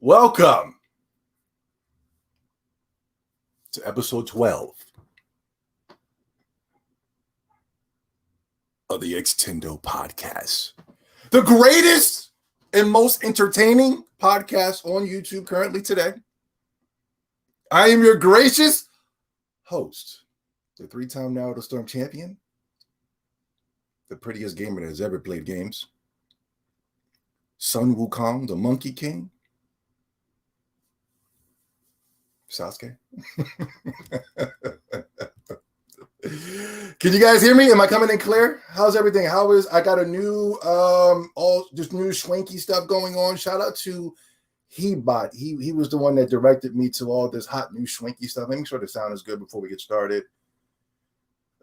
Welcome to episode 12 of the X-Tendo podcast. The greatest and most entertaining podcast on YouTube currently today. I am your gracious host, the three-time Now the Storm champion, the prettiest gamer that has ever played games, Sun Wukong, the Monkey King, Sasuke. Can you guys hear me? Am I coming in clear? How's everything? I got a new new swanky stuff going on. Shout out to Hebot. He was the one that directed me to all this hot new swanky stuff. Make sure the sound is good before we get started.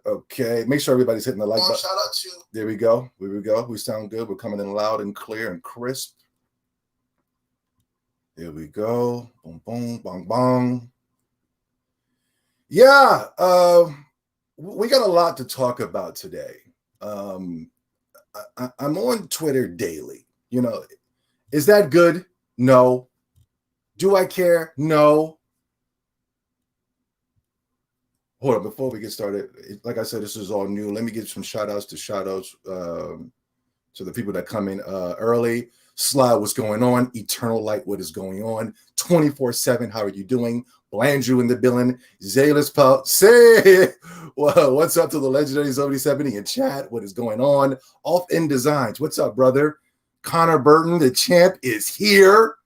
Okay, make sure everybody's hitting the like button. Shout out to. There we go. We sound good. We're coming in loud and clear and crisp. There we go. Boom, boom, bong, bong. Yeah, we got a lot to talk about today. I'm on Twitter daily. You know, is that good? No. Do I care? No. Hold on, before we get started, like I said, this is all new. Let me give some shout outs to the people that come in early. Sly, what's going on? Eternal Light, what is going on? 24/7, how are you doing? Blandrew in the building. Zaylis Pal, say, well, what's up to the legendary 7070 in chat? What is going on? Off End Designs, what's up, brother? Connor Burton, the champ, is here.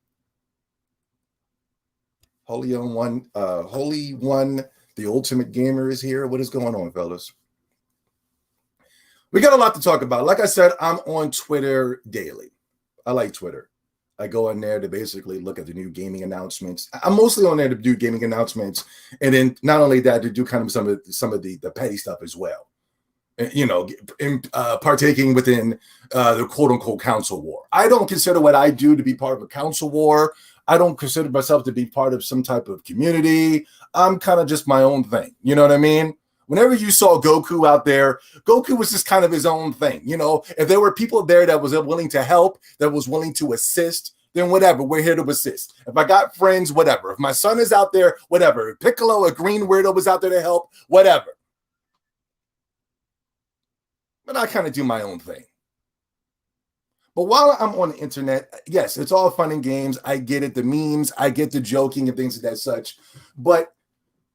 Holy One, the Ultimate Gamer is here. What is going on, fellas? We got a lot to talk about. Like I said, I'm on Twitter daily. I like Twitter. I go in there to basically look at the new gaming announcements. I'm mostly on there to do gaming announcements, and then not only that, to do kind of some of the petty stuff as well. You know, partaking within the quote unquote council war. I don't consider what I do to be part of a council war. I don't consider myself to be part of some type of community. I'm kind of just my own thing. You know what I mean? Whenever you saw Goku out there, Goku was just kind of his own thing. You know, if there were people there that was willing to help, that was willing to assist, then whatever, we're here to assist. If I got friends, whatever. If my son is out there, whatever. Piccolo, a green weirdo, was out there to help, whatever. But I kind of do my own thing. But while I'm on the internet, yes, it's all fun and games. I get it, the memes, I get the joking and things of that such. But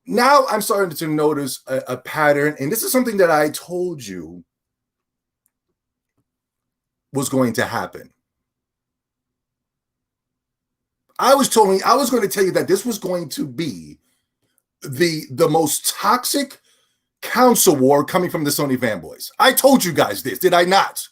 now I'm starting to notice a pattern, and this is something that I told you was going to happen. I was going to tell you that this was going to be the most toxic council war coming from the Sony fanboys. I told you guys this, did I not?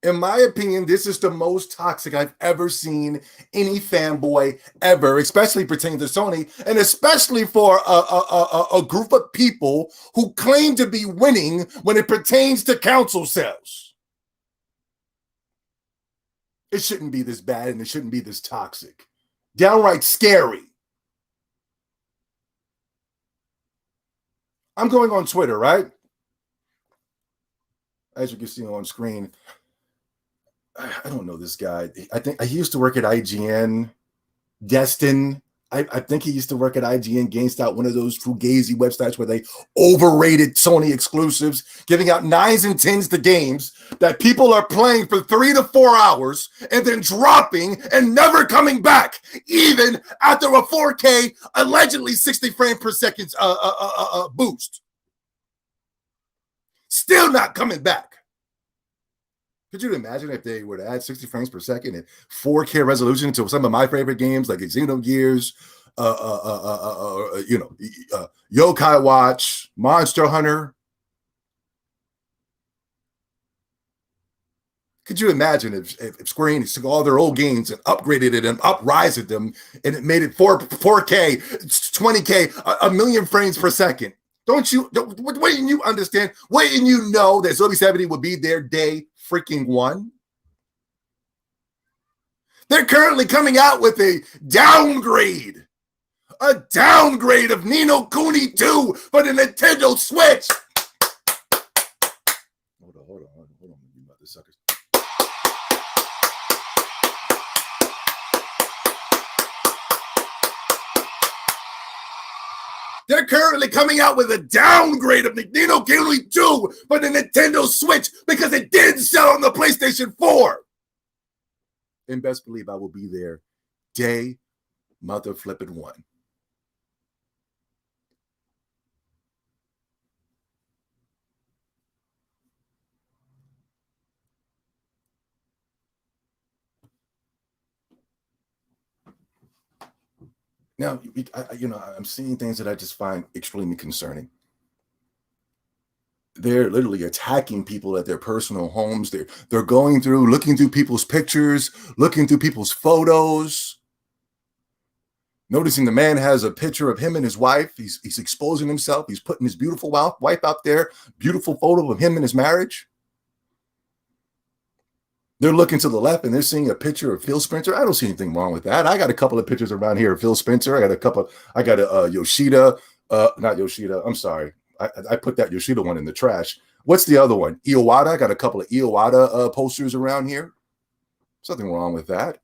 In my opinion, this is the most toxic I've ever seen any fanboy ever, especially pertaining to Sony, and especially for a group of people who claim to be winning when it pertains to console sales. It shouldn't be this bad, and it shouldn't be this toxic. Downright scary. I'm going on Twitter, right? As you can see on screen, I don't know this guy. I think he used to work at IGN. Destin. I think he used to work at IGN, GameStop, one of those fugazi websites where they overrated Sony exclusives, giving out 9s and 10s to games that people are playing for 3 to 4 hours and then dropping and never coming back, even after a 4K, allegedly 60 frames per second boost. Still not coming back. Could you imagine if they were to add 60 frames per second and 4K resolution to some of my favorite games like Xenogears, Yokai Watch, Monster Hunter? Could you imagine if Square Enix took all their old games and upgraded it and uprised them and it made it 4K, 20K, a million frames per second? Wouldn't you understand? Wouldn't you know that Zombie 70 would be their day freaking one? They're currently coming out with a downgrade of Ni no Kuni 2 for the Nintendo Switch. Hold on, you motherfuckers. They're currently coming out with a downgrade of Ni no Kuni 2 for the Nintendo Switch because it didn't sell on the PlayStation 4. And best believe I will be there day mother flipping one. Now, I'm seeing things that I just find extremely concerning. They're literally attacking people at their personal homes. They're going through, looking through people's pictures, looking through people's photos. Noticing the man has a picture of him and his wife. He's exposing himself. He's putting his beautiful wife out there. Beautiful photo of him and his marriage. They're looking to the left and they're seeing a picture of Phil Spencer. I don't see anything wrong with that. I got a couple of pictures around here of Phil Spencer. I got a Yoshida, not Yoshida. I'm sorry. I put that Yoshida one in the trash. What's the other one? Iwata. I got a couple of Iwata posters around here. There's nothing wrong with that.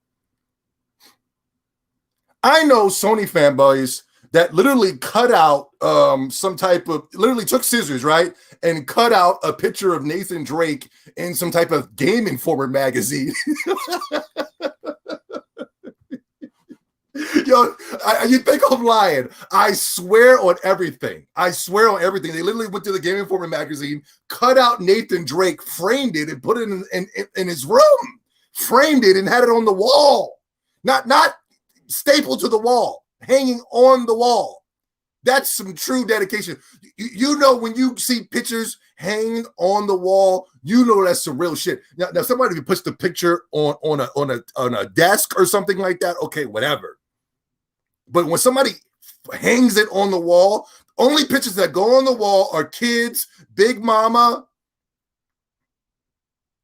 I know Sony fanboys that literally cut out literally took scissors, right? And cut out a picture of Nathan Drake in some type of Game Informer magazine. Yo, you think I'm lying? I swear on everything. They literally went to the Game Informer magazine, cut out Nathan Drake, framed it, and put it in his room. Framed it and had it on the wall. Not stapled to the wall, hanging on the wall. That's some true dedication. You know, when you see pictures hanging on the wall, you know that's some real shit. Now somebody puts the picture on a desk or something like that, okay, whatever. But when somebody hangs it on the wall, only pictures that go on the wall are kids, Big Mama,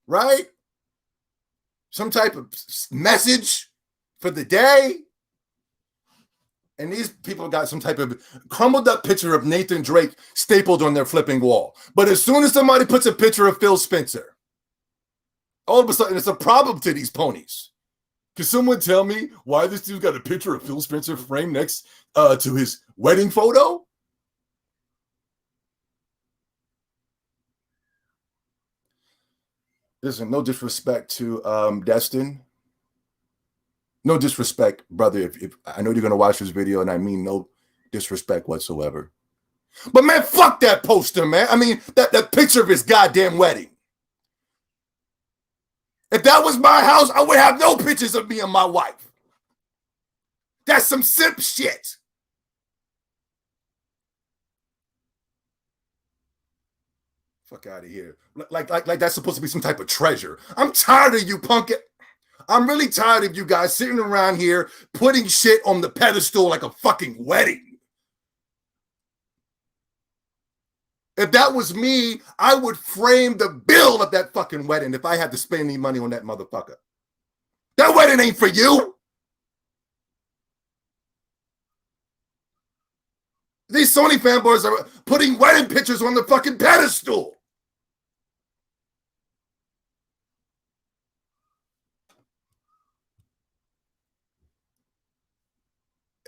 right? Some type of message for the day. And these people got some type of crumbled up picture of Nathan Drake stapled on their flipping wall. But as soon as somebody puts a picture of Phil Spencer, all of a sudden it's a problem to these ponies. Can someone tell me why this dude got a picture of Phil Spencer framed next to his wedding photo? Listen, no disrespect to Destin. No disrespect, brother. If I know you're gonna watch this video, and I mean no disrespect whatsoever. But man, fuck that poster, man. I mean, that picture of his goddamn wedding. If that was my house, I would have no pictures of me and my wife. That's some simp shit. Fuck out of here. Like that's supposed to be some type of treasure. I'm tired of you, punk it. I'm really tired of you guys sitting around here putting shit on the pedestal like a fucking wedding. If that was me, I would frame the bill of that fucking wedding if I had to spend any money on that motherfucker. That wedding ain't for you. These Sony fanboys are putting wedding pictures on the fucking pedestal.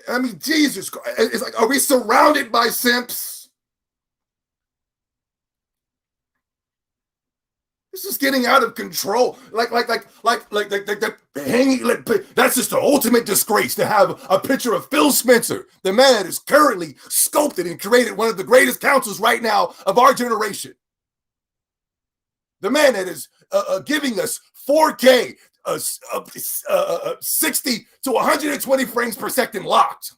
I mean, Jesus Christ. It's like, are we surrounded by simps? This is getting out of control. Like hanging. That's just the ultimate disgrace to have a picture of Phil Spencer, the man that is currently sculpted and created one of the greatest councils right now of our generation. The man that is giving us 4K, 60 to 120 frames per second locked.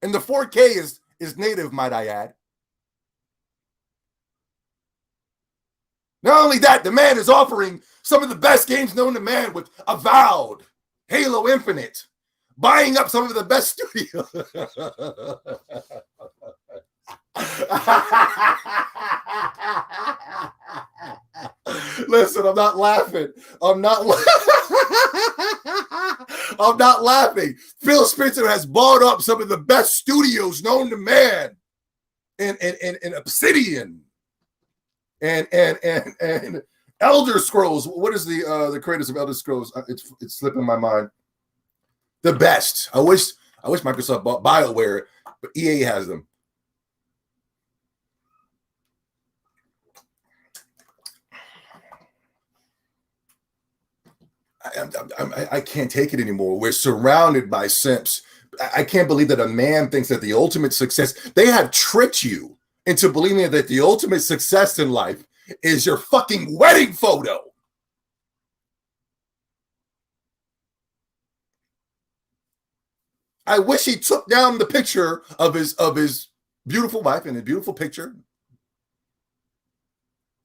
And the 4K is native, might I add. Not only that, the man is offering some of the best games known to man with Avowed, Halo Infinite, buying up some of the best studios. Listen, I'm not laughing. I'm not laughing. Phil Spencer has bought up some of the best studios known to man in Obsidian. And Elder Scrolls. What is the creators of Elder Scrolls? It's slipping my mind. The best. I wish Microsoft bought BioWare, but EA has them. I can't take it anymore. We're surrounded by simps. I can't believe that a man thinks that the ultimate success. They have tricked you into believing that the ultimate success in life is your fucking wedding photo. I wish he took down the picture of his beautiful wife in a beautiful picture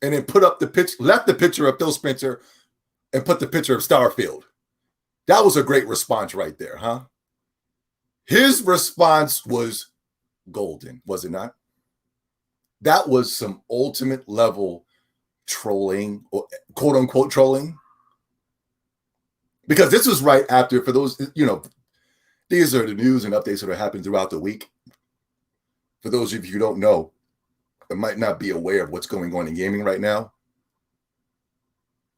and then put up the picture, left the picture of Phil Spencer and put the picture of Starfield. That was a great response right there, huh? His response was golden, was it not? That was some ultimate level trolling, or quote unquote trolling. Because this was right after, for those, these are the news and updates that are happening throughout the week. For those of you who don't know, that might not be aware of what's going on in gaming right now.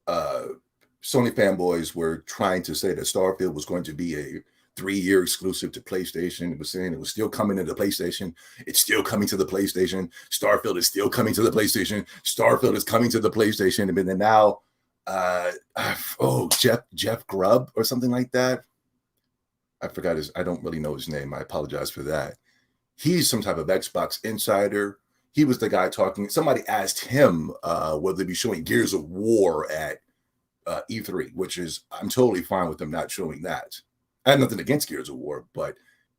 Sony fanboys were trying to say that Starfield was going to be a 3-year exclusive to PlayStation. It was saying it was still coming to the PlayStation. It's still coming to the PlayStation. Starfield is still coming to the PlayStation. Starfield is coming to the PlayStation. And then now, Jeff Grubb or something like that. I forgot I don't really know his name. I apologize for that. He's some type of Xbox insider. He was the guy talking. Somebody asked him whether they'd be showing Gears of War at E3, which is, I'm totally fine with them not showing that. I have nothing against Gears of War, but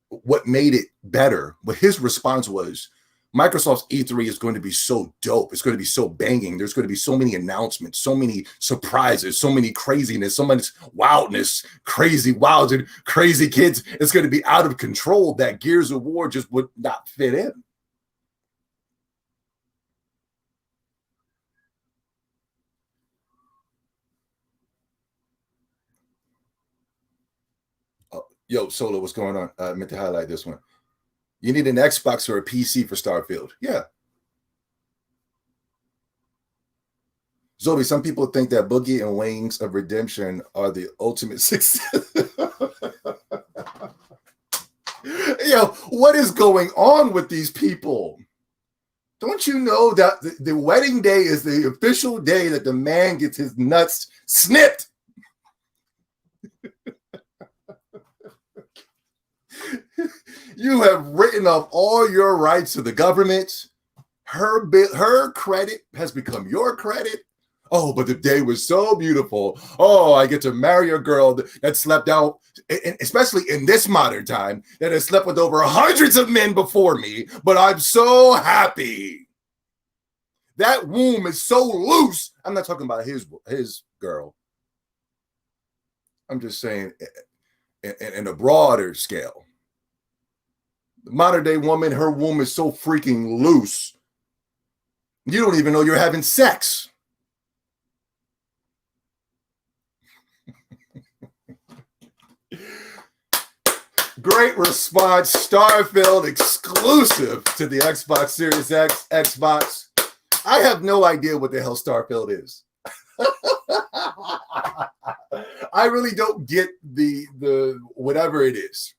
what made it better, but his response was, Microsoft's E3 is going to be so dope. It's going to be so banging. There's going to be so many announcements, so many surprises, so many craziness, so much wildness, crazy wilds and crazy kids. It's going to be out of control that Gears of War just would not fit in. Yo, Solo, what's going on? I meant to highlight this one. You need an Xbox or a PC for Starfield. Yeah. Zoe, some people think that Boogie and Wings of Redemption are the ultimate success. Yo, what is going on with these people? Don't you know that the wedding day is the official day that the man gets his nuts snipped? You have written off all your rights to the government. Her credit has become your credit. Oh, but the day was so beautiful. Oh, I get to marry a girl that slept out, especially in this modern time, that has slept with over hundreds of men before me. But I'm so happy. That womb is so loose. I'm not talking about his girl. I'm just saying in a broader scale. The modern day woman, her womb is so freaking loose. You don't even know you're having sex. Great response. Starfield exclusive to the Xbox Series X, Xbox. I have no idea what the hell Starfield is. I really don't get the whatever it is.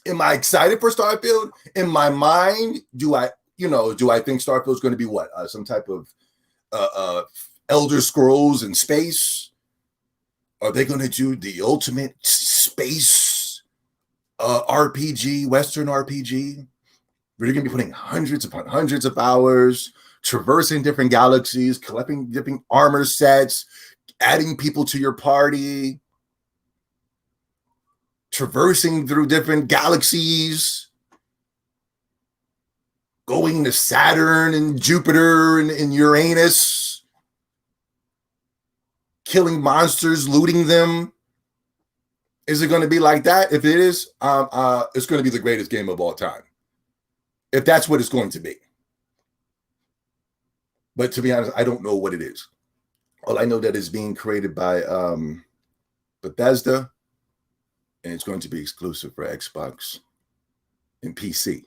Am I excited for Starfield? In my mind, do I think Starfield is going to be what? Some type of Elder Scrolls in space? Are they going to do the ultimate space RPG, Western RPG? We're going to be putting hundreds upon hundreds of hours, traversing different galaxies, collecting different armor sets, adding people to your party, traversing through different galaxies, going to Saturn and Jupiter and Uranus, killing monsters, looting them. Is it going to be like that? If it is, it's going to be the greatest game of all time. If that's what it's going to be. But to be honest, I don't know what it is. All I know that it's being created by Bethesda, and it's going to be exclusive for Xbox and PC.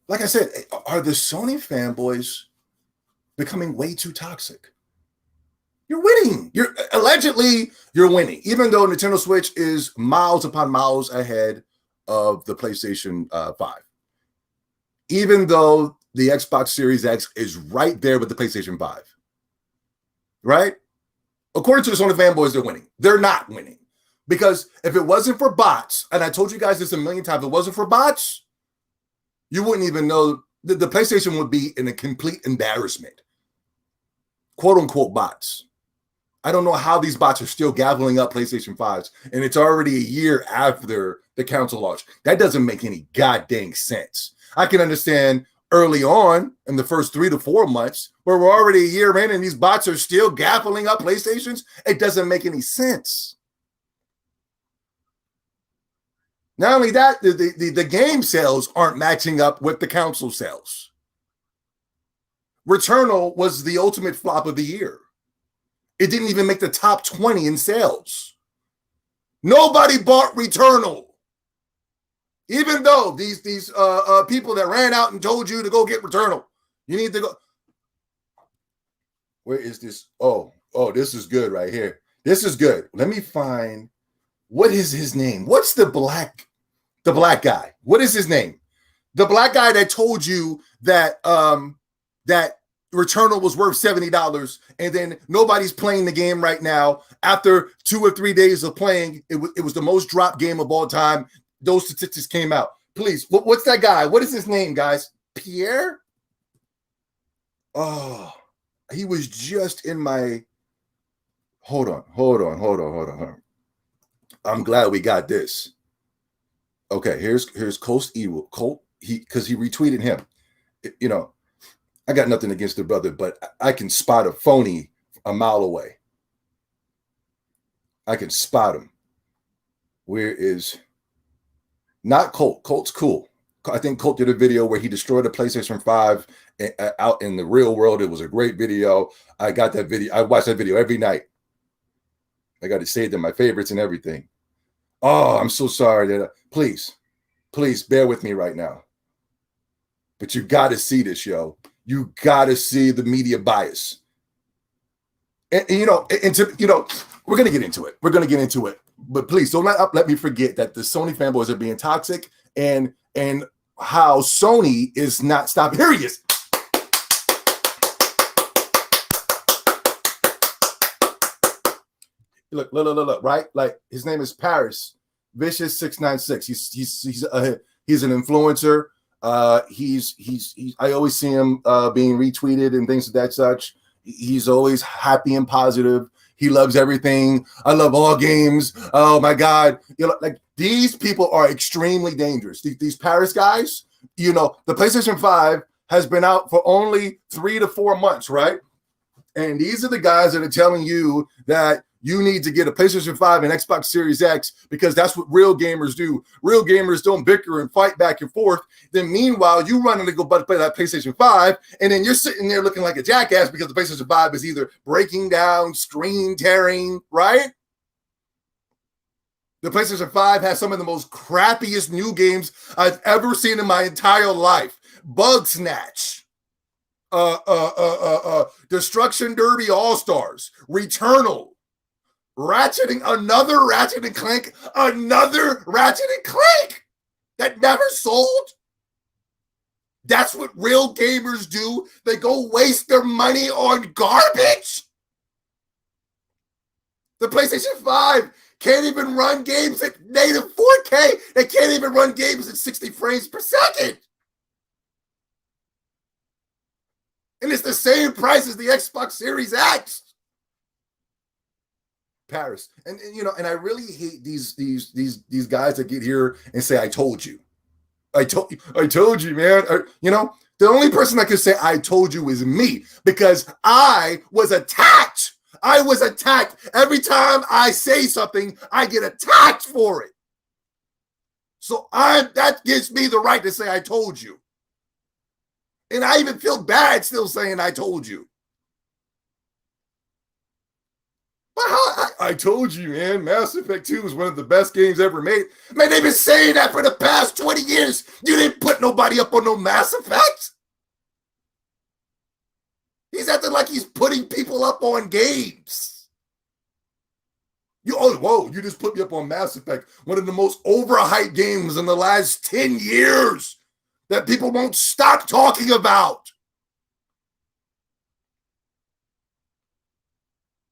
Like I said, are the Sony fanboys becoming way too toxic? You're winning. Allegedly winning, even though Nintendo Switch is miles upon miles ahead of the PlayStation 5. Even though the Xbox Series X is right there with the PlayStation 5. Right? According to the Sony fanboys, they're winning. They're not winning. Because if it wasn't for bots, and I told you guys this a million times, if it wasn't for bots, you wouldn't even know. The PlayStation would be in a complete embarrassment. Quote unquote bots. I don't know how these bots are still gaveling up PlayStation 5s, and it's already a year after the console launch. That doesn't make any goddamn sense. I can understand early on in the first 3 to 4 months where we're already a year in and these bots are still gaveling up PlayStations. It doesn't make any sense. Not only that, the game sales aren't matching up with the console sales. Returnal was the ultimate flop of the year. It didn't even make the top 20 in sales. Nobody bought Returnal. Even though these people that ran out and told you to go get Returnal, you need to go. Where is this? Oh, this is good right here. This is good. Let me find. What is his name? What's the black guy? What is his name? The black guy that told you that that Returnal was worth $70, and then nobody's playing the game right now. After 2 or 3 days of playing, it was the most dropped game of all time. Those statistics came out. Please, what's that guy? What is his name, guys? Pierre? Oh, he was just in my. Hold on. I'm glad we got this. Okay, here's Colt Evil. Colt, because he retweeted him. You know, I got nothing against the brother, but I can spot a phony a mile away. I can spot him. Where is not Colt? Colt's cool. I think Colt did a video where he destroyed a PlayStation 5 out in the real world. It was a great video. I got that video. I watch that video every night. I got it saved in my favorites and everything. Oh, I'm so sorry. Please bear with me right now. But you got to see this, yo. You got to see the media bias. And we're going to get into it. But please don't let me forget that the Sony fanboys are being toxic and how Sony is not stopping. Here he is. Look, right? Like his name is Paris. Vicious 696. He's an influencer. He's I always see him being retweeted and things of that such. He's always happy and positive. He loves everything. I love all games. Oh my God. Like these people are extremely dangerous. These Paris guys, the PlayStation 5 has been out for only 3 to 4 months, right? And these are the guys that are telling you that you need to get a PlayStation 5 and Xbox Series X because that's what real gamers do. Real gamers don't bicker and fight back and forth. Then meanwhile, you running to go play that PlayStation 5, and then you're sitting there looking like a jackass because the PlayStation 5 is either breaking down, screen tearing, right? The PlayStation 5 has some of the most crappiest new games I've ever seen in my entire life. Bug Snatch. Destruction Derby All-Stars. Returnal. Another Ratchet and Clank that never sold. That's what real gamers do. They go waste their money on garbage. The PlayStation 5 can't even run games at native 4K. They can't even run games at 60 frames per second. And it's the same price as the Xbox Series X. Paris. And I really hate these guys that get here and say, I told you. I told you, man. The only person that can say I told you is me because I was attacked. Every time I say something, I get attacked for it. So that gives me the right to say I told you. And I even feel bad still saying I told you. But I told you, man, Mass Effect 2 is one of the best games ever made. Man, they've been saying that for the past 20 years. You didn't put nobody up on no Mass Effect. He's acting like he's putting people up on games. You just put me up on Mass Effect, one of the most overhyped games in the last 10 years that people won't stop talking about.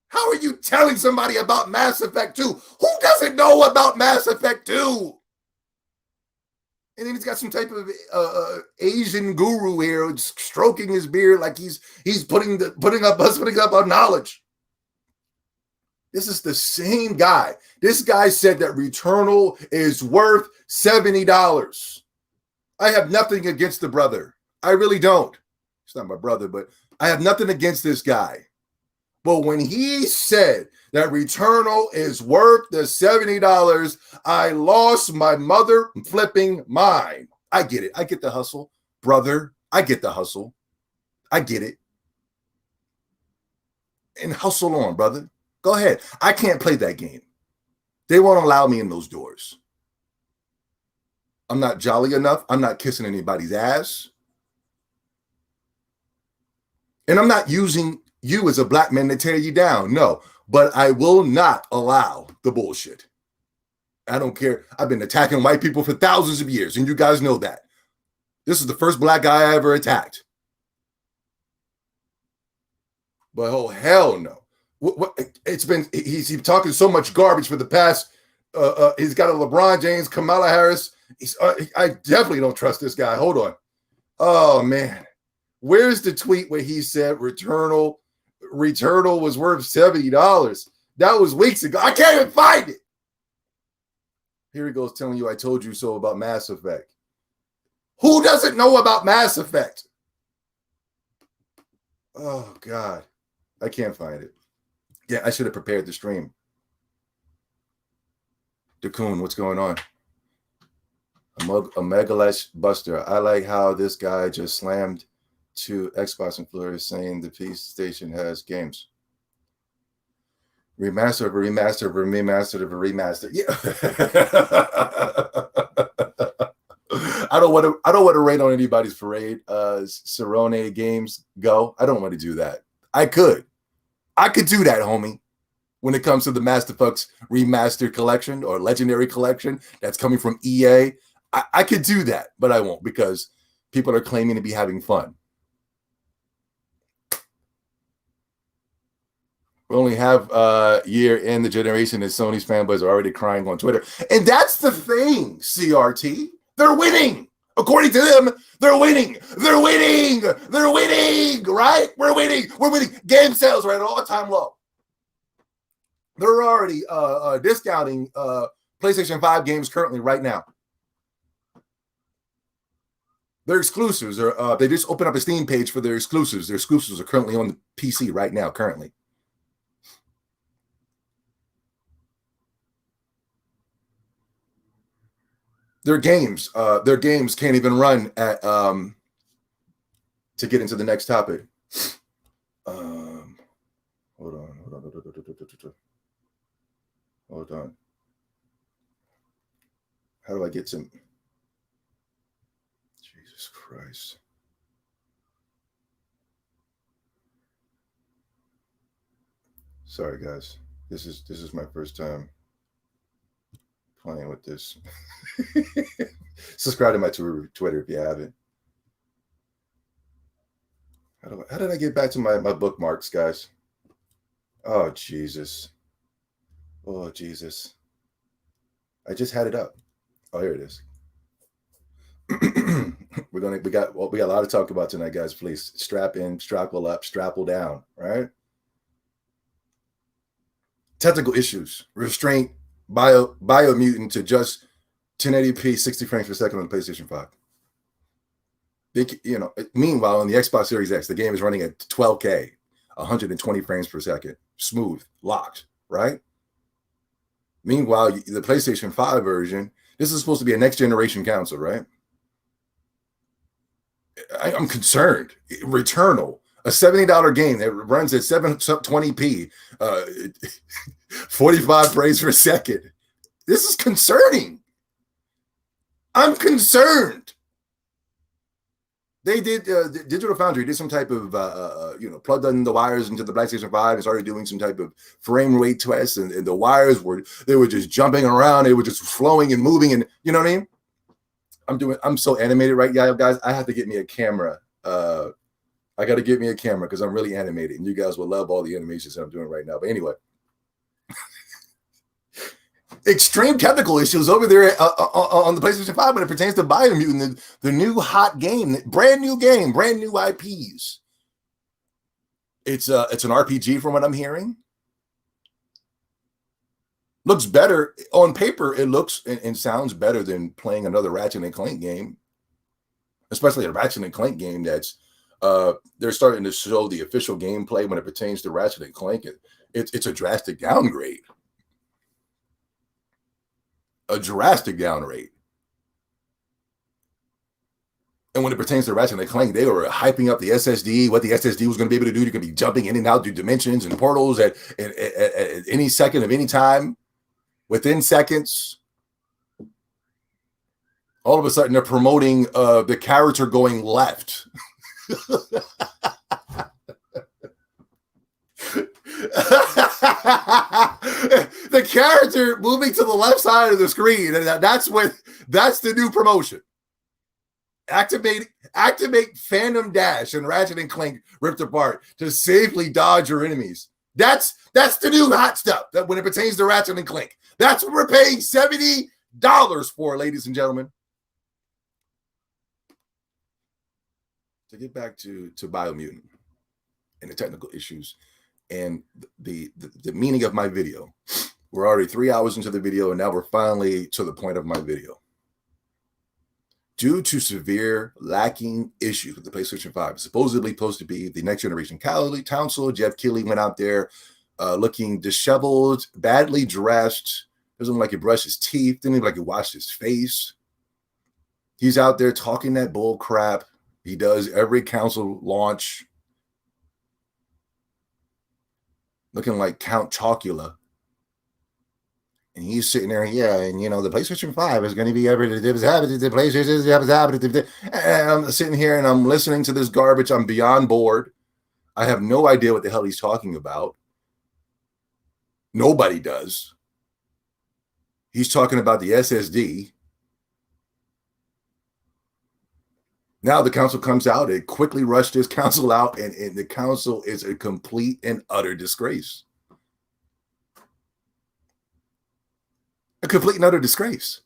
How are you telling somebody about Mass Effect 2? Who doesn't know about Mass Effect 2? And then he's got some type of Asian guru here stroking his beard like he's putting up our knowledge. This is the same guy. This guy said that Returnal is worth $70. I have nothing against the brother. I really don't. He's not my brother, but I have nothing against this guy. But when he said that Returnal is worth the $70, I lost my mother flipping mind. I get it. I get the hustle, brother. I get the hustle. I get it. And hustle on, brother. Go ahead. I can't play that game. They won't allow me in those doors. I'm not jolly enough. I'm not kissing anybody's ass. And I'm not using you as a black man to tear you down. No, but I will not allow the bullshit. I don't care. I've been attacking white people for thousands of years, and you guys know that. This is the first black guy I ever attacked. But oh, hell no. He's talking so much garbage for the past, he's got a LeBron James, Kamala Harris. I definitely don't trust this guy. Hold on. Oh, man. Where's the tweet where he said Returnal was worth $70? That was weeks ago. I can't even find it. Here he goes telling you I told you so about Mass Effect. Who doesn't know about Mass Effect? Oh, God. I can't find it. Yeah, I should have prepared the stream. Decorum, what's going on? A Megalash Buster. I like how this guy just slammed to Xbox and Florida saying the PlayStation has games. Remaster of a remaster of a remaster of a remaster. Yeah. I don't want to rain on anybody's parade. Cerrone Games Go. I don't want to do that. I could do that, homie. When it comes to the Masterfucks Remastered Collection or Legendary Collection that's coming from EA, I could do that, but I won't because people are claiming to be having fun. We only have a year in the generation, and Sony's fanboys are already crying on Twitter. And that's the thing, CRT. They're winning. According to them, they're winning. They're winning. They're winning, right? We're winning. We're winning. Game sales are at an all-time low. They're already discounting PlayStation 5 games currently right now. Their exclusives are, they just opened up a Steam page for their exclusives. Their exclusives are currently on the PC right now, currently. Their games can't even run at to get into the next topic. Hold on. How do I get some? Jesus Christ. Sorry, guys. This is my first time playing with this. Subscribe to my Twitter if you haven't. How did I get back to my bookmarks, guys? Oh, Jesus. Oh, Jesus. I just had it up. Oh, here it is. we got a lot to talk about tonight, guys. Please strap in, strapple up, strapple down, right? Technical issues. Restraint Biomutant to just 1080p 60 frames per second on the PlayStation 5. Meanwhile, on the Xbox Series X, the game is running at 12K, 120 frames per second, smooth, locked, right? Meanwhile, the PlayStation 5 version, this is supposed to be a next generation console, right? I'm concerned. Returnal, a $70 game that runs at 720p, 45 frames per second. This is concerning. I'm concerned. They did Digital Foundry did some type of plugged in the wires into the PlayStation 5 and started doing some type of frame rate tests, and the wires were just jumping around, they were just flowing and moving, and you know what I mean? I'm so animated right now, guys. I have to get me a camera. I got to get me a camera because I'm really animated, and you guys will love all the animations that I'm doing right now. But anyway, extreme technical issues over there on the PlayStation 5 when it pertains to Biomutant, the new hot game, brand new IPs. It's an RPG from what I'm hearing. Looks better on paper. It looks and sounds better than playing another Ratchet and Clank game, especially a Ratchet and Clank game that's they're starting to show the official gameplay when it pertains to Ratchet and Clank. It's a drastic downgrade. A drastic downgrade. And when it pertains to Ratchet and Clank, they were hyping up the SSD, what the SSD was going to be able to do. You could be jumping in and out through dimensions and portals at any second of any time, within seconds. All of a sudden, they're promoting the character going left. The character moving to the left side of the screen, and that's the new promotion. Activate Phantom Dash and Ratchet and Clank Rift Apart to safely dodge your enemies. That's the new hot stuff that when it pertains to Ratchet and Clank. That's what we're paying $70 for, ladies and gentlemen. To get back to Biomutant and the technical issues and the meaning of my video. We're already 3 hours into the video, and now we're finally to the point of my video. Due to severe lacking issues with the PlayStation 5, supposedly supposed to be the next generation console, Jeff Keighley went out there looking disheveled, badly dressed, doesn't look like he brushed his teeth, didn't look like he washed his face. He's out there talking that bull crap. He does every console launch looking like Count Chocula. And he's sitting there, and the PlayStation 5 is going to be the PlayStation. And I'm sitting here and I'm listening to this garbage. I'm beyond bored. I have no idea what the hell he's talking about. Nobody does. He's talking about the SSD. Now the console comes out. It quickly rushed this console out, and the console is a complete and utter disgrace. A complete and utter disgrace.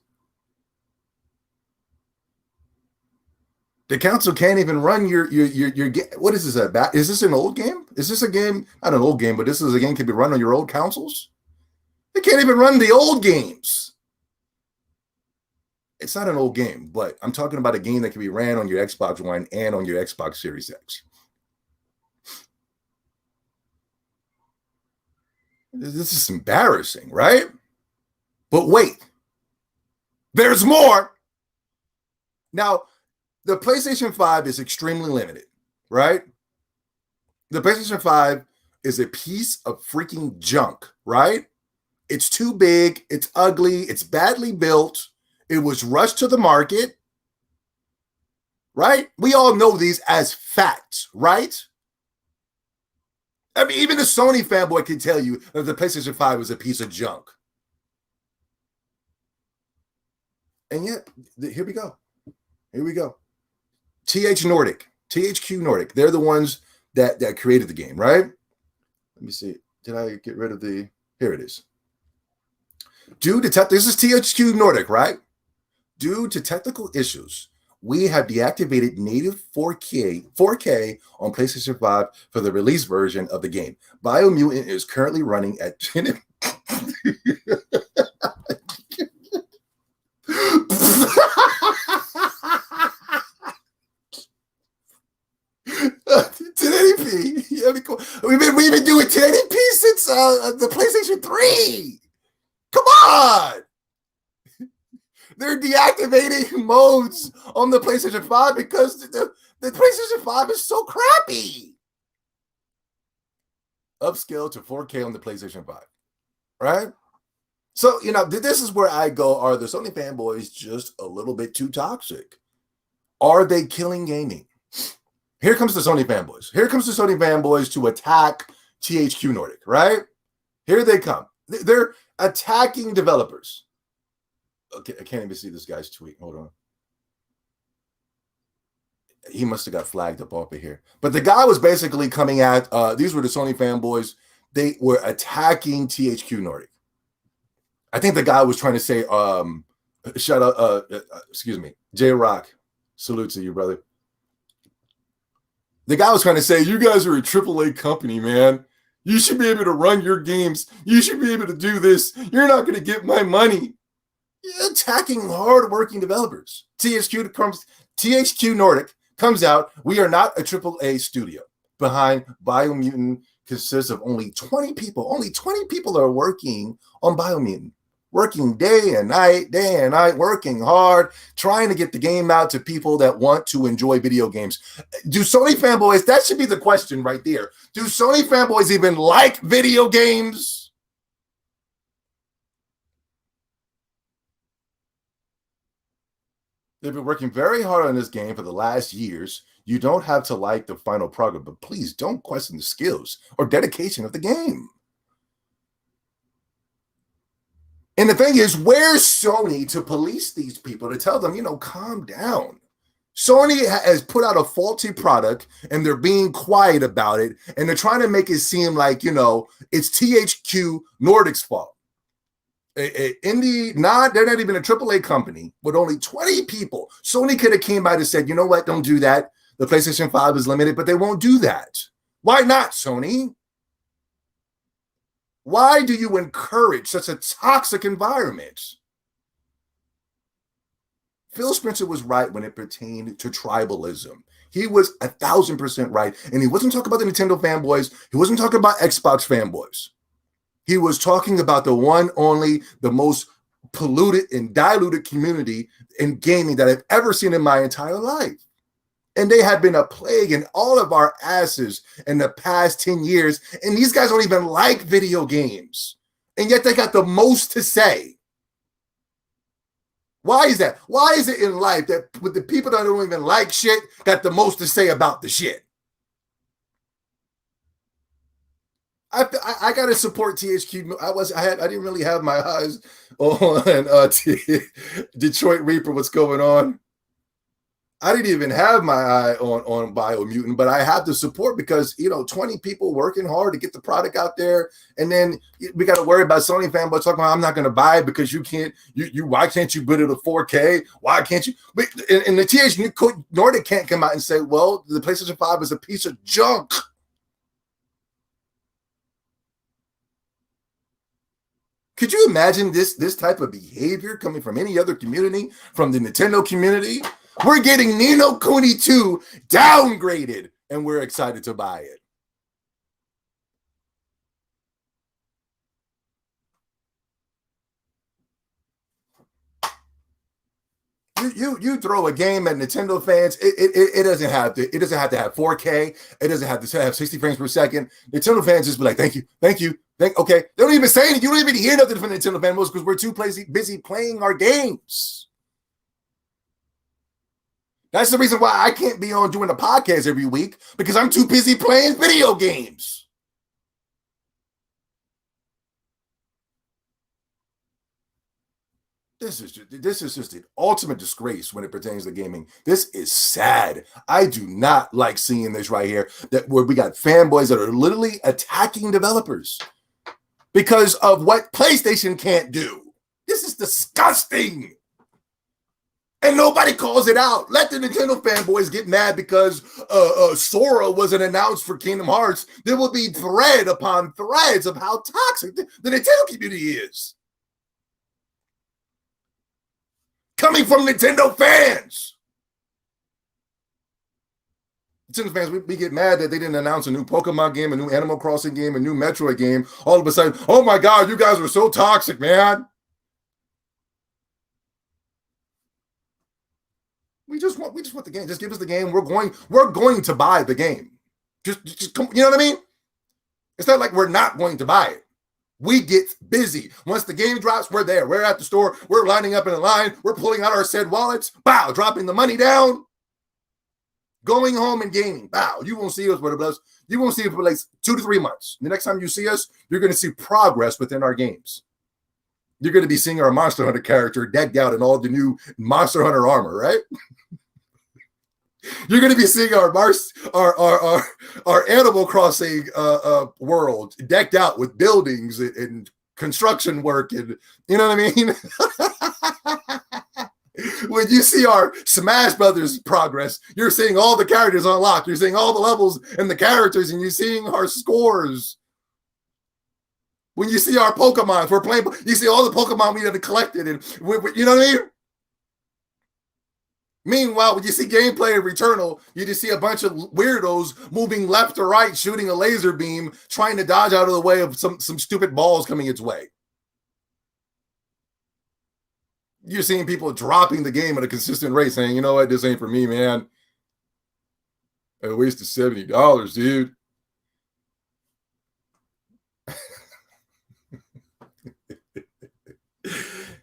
The council can't even run your what is this about? Is this an old game? Is this a game? Not an old game, but this is a game that can be run on your old consoles. They can't even run the old games. It's not an old game, but I'm talking about a game that can be ran on your Xbox One and on your Xbox Series X. This is embarrassing, right? But wait, there's more. Now, the PlayStation 5 is extremely limited, right? The PlayStation 5 is a piece of freaking junk, right? It's too big, it's ugly, it's badly built, it was rushed to the market, right? We all know these as facts, right? I mean, even the Sony fanboy can tell you that the PlayStation 5 was a piece of junk. And yet, here we go. Here we go. THQ Nordic. They're the ones that created the game, right? Let me see. Did I get rid of the? Here it is. This is THQ Nordic, right? Due to technical issues, we have deactivated native 4K on PlayStation 5 for the release version of the game. Biomutant is currently running at 10. We've been doing 1080p since the PlayStation 3. Come on! They're deactivating modes on the PlayStation 5 because the PlayStation 5 is so crappy. Upscale to 4K on the PlayStation 5, right? So, this is where I go, are the Sony fanboys just a little bit too toxic? Are they killing gaming? Here comes the Sony fanboys. Here comes the Sony fanboys to attack THQ Nordic, right? Here they come. They're attacking developers. Okay, I can't even see this guy's tweet. Hold on. He must have got flagged up off of here. But the guy was basically coming at, these were the Sony fanboys. They were attacking THQ Nordic. I think the guy was trying to say, shut up, excuse me, J-Rock, salute to you, brother. The guy was trying to say, you guys are a AAA company, man. You should be able to run your games. You should be able to do this. You're not going to get my money. You're attacking hard-working developers. THQ Nordic comes out. We are not a AAA studio. Behind Biomutant consists of only 20 people. Only 20 people are working on Biomutant. Working day and night, working hard, trying to get the game out to people that want to enjoy video games. Do Sony fanboys, that should be the question right there. Do Sony fanboys even like video games? They've been working very hard on this game for the last years. You don't have to like the final product, but please don't question the skills or dedication of the game. And the thing is, where's Sony to police these people, to tell them, calm down? Sony has put out a faulty product and they're being quiet about it. And they're trying to make it seem like, it's THQ Nordic's fault. They're not even a AAA company, but only 20 people. Sony could have came by and said, you know what, don't do that. The PlayStation 5 is limited, but they won't do that. Why not, Sony? Why do you encourage such a toxic environment? Phil Spencer was right when it pertained to tribalism. He was 1,000% right. And he wasn't talking about the Nintendo fanboys. He wasn't talking about Xbox fanboys. He was talking about the one, only, the most polluted and diluted community in gaming that I've ever seen in my entire life. And they have been a plague in all of our asses in the past 10 years. And these guys don't even like video games. And yet they got the most to say. Why is that? Why is it in life that with the people that don't even like shit got the most to say about the shit? I gotta support THQ. I didn't really have my eyes on Detroit Reaper. What's going on? I didn't even have my eye on Biomutant, but I have the support because 20 people working hard to get the product out there, and then we got to worry about Sony fanboys talking about I'm not going to buy it because you can't. You why can't you put it at 4K? Why can't you? But and the THQ Nordic can't come out and say, well, the PlayStation 5 is a piece of junk. Could you imagine this type of behavior coming from any other community, from the Nintendo community? We're getting Ni no Kuni 2 downgraded, and we're excited to buy it. You throw a game at Nintendo fans, it doesn't have to have 4K, it doesn't have to have 60 frames per second. Nintendo fans just be like, thank you. Okay. They don't even say anything. You don't even hear nothing from Nintendo fans because we're too busy playing our games. That's the reason why I can't be on doing a podcast every week, because I'm too busy playing video games. This is just the ultimate disgrace when it pertains to gaming. This is sad. I do not like seeing this right here, that where we got fanboys that are literally attacking developers because of what PlayStation can't do. This is disgusting. And nobody calls it out. Let the Nintendo fanboys get mad because Sora wasn't announced for Kingdom Hearts. There will be thread upon threads of how toxic the Nintendo community is. Coming from Nintendo fans. Nintendo fans, we get mad that they didn't announce a new Pokemon game, a new Animal Crossing game, a new Metroid game. All of a sudden, oh my God, you guys are so toxic, man. We just want the game. Just give us the game. We're going to buy the game. Just come, you know what I mean? It's not like we're not going to buy it. We get busy. Once the game drops, we're there. We're at the store. We're lining up in a line. We're pulling out our said wallets. Bow, dropping the money down. Going home and gaming. Bow. You won't see us for you won't see it for like 2 to 3 months. The next time you see us, you're going to see progress within our games. You're going to be seeing our Monster Hunter character decked out in all the new Monster Hunter armor, right? You're going to be seeing our Animal Crossing world decked out with buildings and construction work, and you know what I mean? When you see our Smash Brothers progress, you're seeing all the characters unlocked. You're seeing all the levels and the characters, and you're seeing our scores. When you see our Pokemon, we're playing. You see all the Pokemon we have collected, and you know what I mean. Meanwhile, when you see gameplay of Returnal, you just see a bunch of weirdos moving left to right, shooting a laser beam, trying to dodge out of the way of some stupid balls coming its way. You're seeing people dropping the game at a consistent rate, saying, you know what, this ain't for me, man. I wasted $70, dude.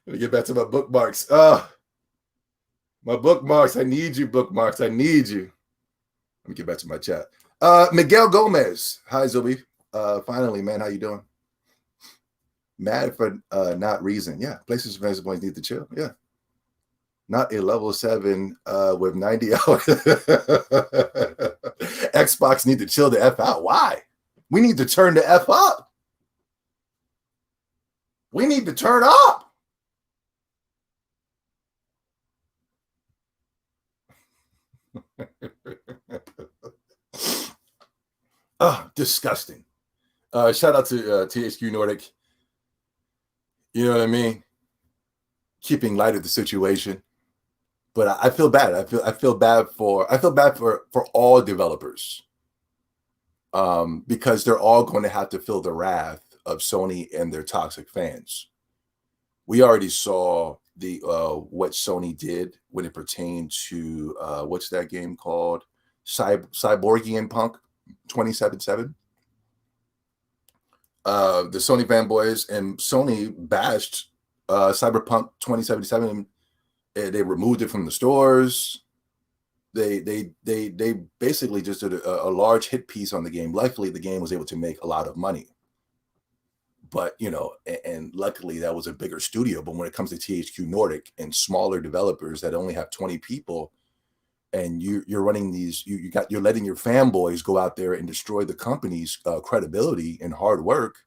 Let me get back to my bookmarks. My bookmarks. I need you, bookmarks. I need you. Let me get back to my chat. Miguel Gomez. Hi, Zobi. Finally, man. How you doing? Mad for not reason. Yeah. PlayStation fans boys need to chill. Yeah. Not a level 7 with 90 hours. Xbox need to chill the F out. Why? We need to turn the F up. We need to turn up. Oh, disgusting. Shout out to THQ Nordic. You know what I mean? Keeping light of the situation. But I feel bad. I feel bad for all developers. Because they're all going to have to feel the wrath of Sony and their toxic fans. We already saw the what Sony did when it pertained to what's that game called? Cyborgian Punk 2077. The Sony fanboys and Sony bashed Cyberpunk 2077. They removed it from the stores. They basically just did a large hit piece on the game. Luckily, the game was able to make a lot of money. But, you know, and luckily that was a bigger studio. But when it comes to THQ Nordic and smaller developers that only have 20 people, and you're running these, you're letting your fanboys go out there and destroy the company's credibility and hard work,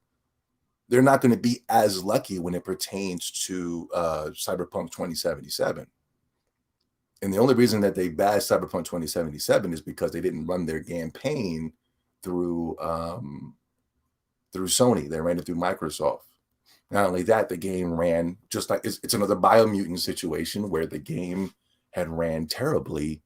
they're not going to be as lucky when it pertains to Cyberpunk 2077. And the only reason that they bashed Cyberpunk 2077 is because they didn't run their campaign through Sony. They ran it through Microsoft. Not only that, the game ran just like it's another Biomutant situation where the game had ran terribly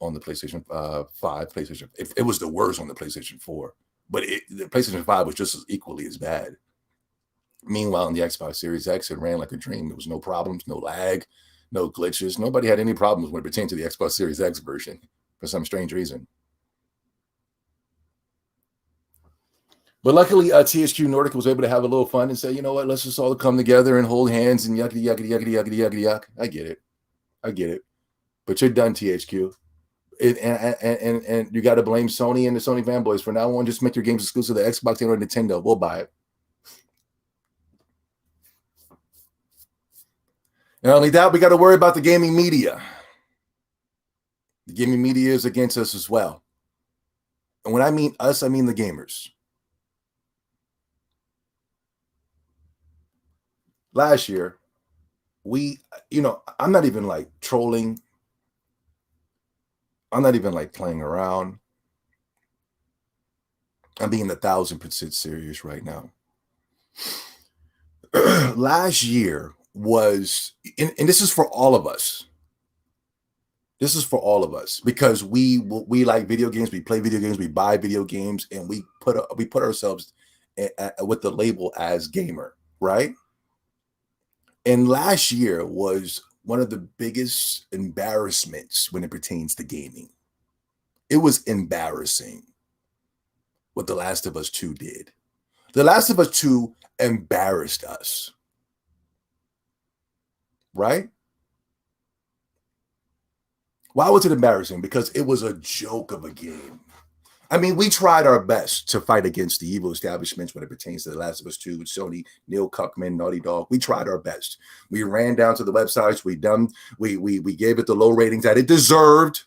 on the PlayStation 5, PlayStation. It was the worst on the PlayStation 4, but the PlayStation 5 was just as equally as bad. Meanwhile, on the Xbox Series X, it ran like a dream. There was no problems, no lag, no glitches. Nobody had any problems when it pertained to the Xbox Series X version for some strange reason. But luckily, THQ Nordic was able to have a little fun and say, you know what, let's just all come together and hold hands and yuckity, yuckity, yuckity, yuckity, yuckity, yuck. I get it. But you're done, THQ. And you got to blame Sony and the Sony fanboys. For now on, just make your games exclusive to Xbox and or Nintendo. We'll buy it. Not only that, we got to worry about the gaming media. The gaming media is against us as well. And when I mean us, I mean the gamers. Last year, I'm not even like trolling. I'm not even like playing around. I'm being 1,000% serious right now. Last year was, and this is for all of us. This is for all of us because we like video games. We play video games. We buy video games, and we put ourselves with the label as gamer, right? And last year was one of the biggest embarrassments when it pertains to gaming. It was embarrassing what The Last of Us 2 did. The Last of Us 2 embarrassed us, right? Why was it embarrassing? Because it was a joke of a game. I mean, we tried our best to fight against the evil establishments when it pertains to The Last of Us 2, Sony, Neil Cuckman, Naughty Dog. We tried our best. We ran down to the websites. We gave it the low ratings that it deserved.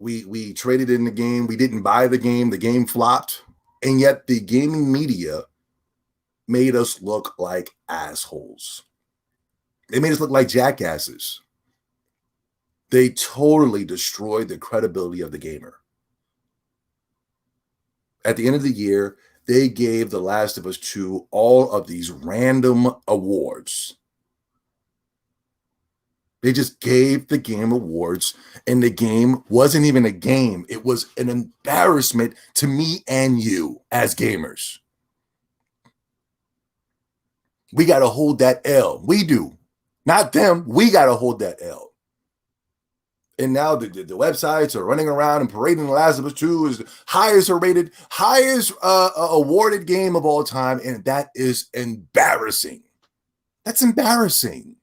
We traded in the game. We didn't buy the game. The game flopped. And yet the gaming media made us look like assholes. They made us look like jackasses. They totally destroyed the credibility of the gamer. At the end of the year, they gave The Last of Us 2 all of these random awards. They just gave the game awards, and the game wasn't even a game. It was an embarrassment to me and you as gamers. We got to hold that L. We do. Not them. We got to hold that L. And now the websites are running around and parading The Last of Us 2 as the highest rated, highest awarded game of all time. And that is embarrassing. That's embarrassing.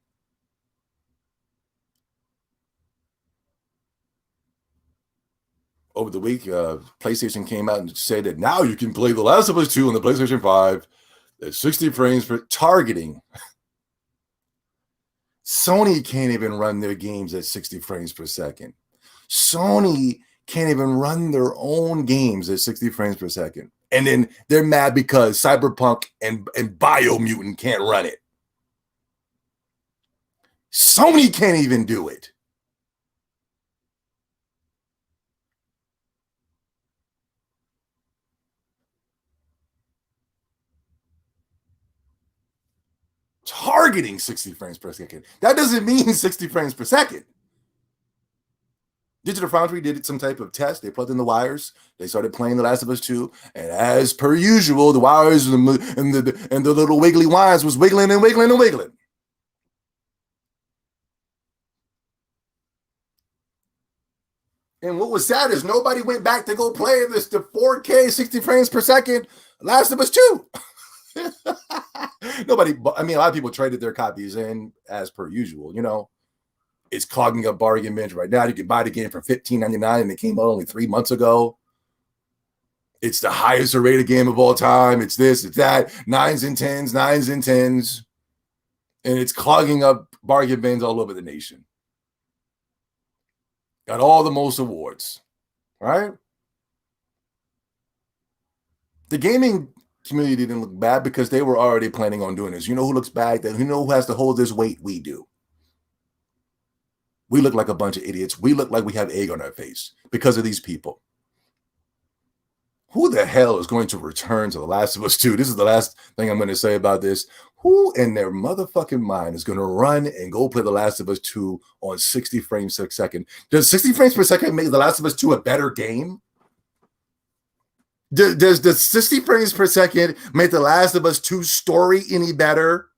Over the week, PlayStation came out and said that now you can play The Last of Us 2 on the PlayStation 5 at 60 frames for targeting. Sony can't even run their games at 60 frames per second. Sony can't even run their own games at 60 frames per second. And then they're mad because Cyberpunk and Biomutant can't run it. Sony can't even do it. Targeting 60 frames per second. That doesn't mean 60 frames per second. Digital Foundry did some type of test. They plugged in the wires. They started playing The Last of Us 2. And as per usual, the wires and the little wiggly wires was wiggling and wiggling and wiggling. And what was sad is nobody went back to go play the 4K 60 frames per second Last of Us 2. Nobody, I mean, a lot of people traded their copies in as per usual. You know, it's clogging up bargain bins right now. You can buy the game for $15.99 and it came out only 3 months ago. It's the highest rated game of all time. It's this, it's that, 9s and 10s, 9s and 10s. And it's clogging up bargain bins all over the nation. Got all the most awards, right? The gaming community didn't look bad because they were already planning on doing this. You know who looks bad? You know who has to hold this weight? We do. We look like a bunch of idiots. We look like we have egg on our face because of these people. Who the hell is going to return to The Last of Us 2? This is the last thing I'm going to say about this. Who in their motherfucking mind is going to run and go play The Last of Us 2 on 60 frames per second? Does 60 frames per second make The Last of Us 2 a better game? Does the 60 frames per second make The Last of Us 2 story any better?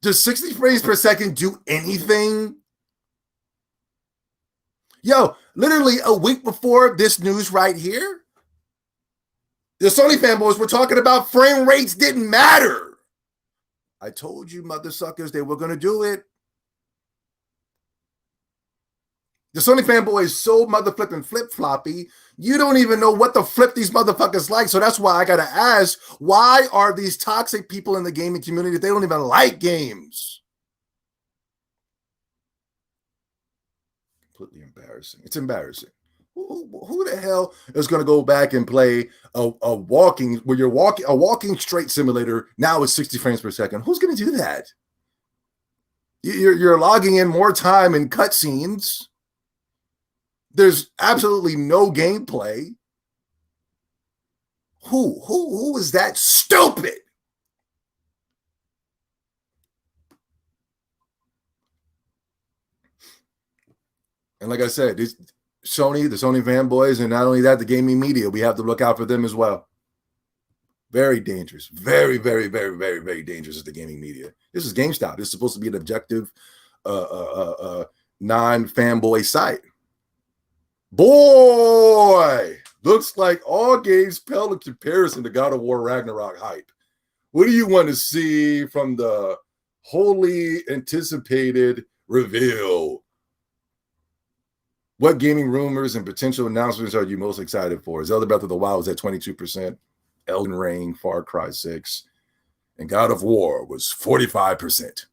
Does 60 frames per second do anything? Yo, literally a week before this news right here, the Sony fanboys were talking about frame rates didn't matter. I told you, mother suckers, they were going to do it. The Sony fanboy is so motherflipping flip-floppy, you don't even know what the flip these motherfuckers like. So that's why I got to ask, why are these toxic people in the gaming community, they don't even like games? Completely embarrassing. It's embarrassing. Who the hell is going to go back and play a walking straight simulator now with 60 frames per second? Who's going to do that? You're logging in more time in cutscenes. There's absolutely no gameplay. Who is that stupid? And like I said, the Sony fanboys, and not only that, the gaming media, we have to look out for them as well. Very dangerous. Very, very, very, very, very dangerous is the gaming media. This is GameStop. This is supposed to be an objective, non-fanboy site. Boy, looks like all games pale in comparison to God of War Ragnarok hype. What do you want to see from the wholly anticipated reveal? What gaming rumors and potential announcements are you most excited for? Zelda Breath of the Wild was at 22%, Elden Ring, Far Cry 6, and God of War was 45%.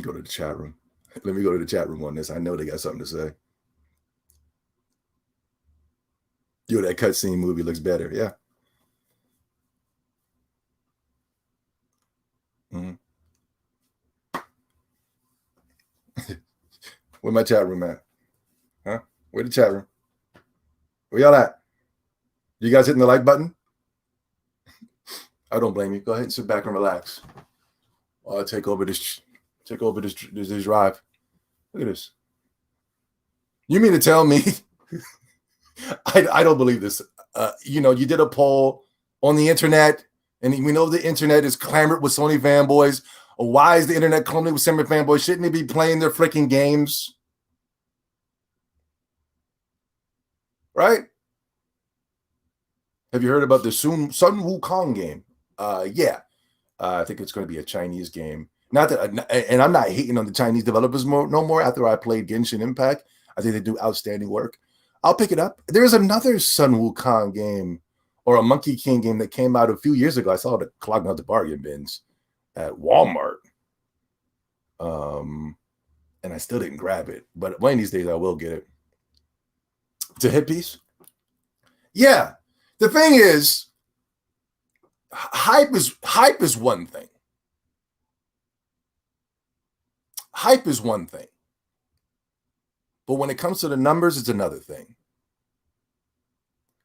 Go to the chat room. Let me go to the chat room on this. I know they got something to say. Yo, that cutscene movie looks better. Yeah. Mm-hmm. Where my chat room at? Huh? Where the chat room? Where y'all at? You guys hitting the like button? I don't blame you. Go ahead and sit back and relax. I'll take over this drive. Look at this. You mean to tell me? I don't believe this. You did a poll on the internet, and we know the internet is clamored with Sony fanboys. Why is the internet clamored with Sony fanboys? Shouldn't they be playing their freaking games? Right? Have you heard about the Sun Wukong game? Yeah. I think it's going to be a Chinese game. Not that, and I'm not hating on the Chinese developers no more. After I played Genshin Impact, I think they do outstanding work. I'll pick it up. There's another Sun Wukong game or a Monkey King game that came out a few years ago. I saw it clogging out the bargain bins at Walmart. And I still didn't grab it. But one of these days I will get it. It's a hit piece. Yeah. The thing is, hype is one thing. Hype is one thing. But when it comes to the numbers, it's another thing.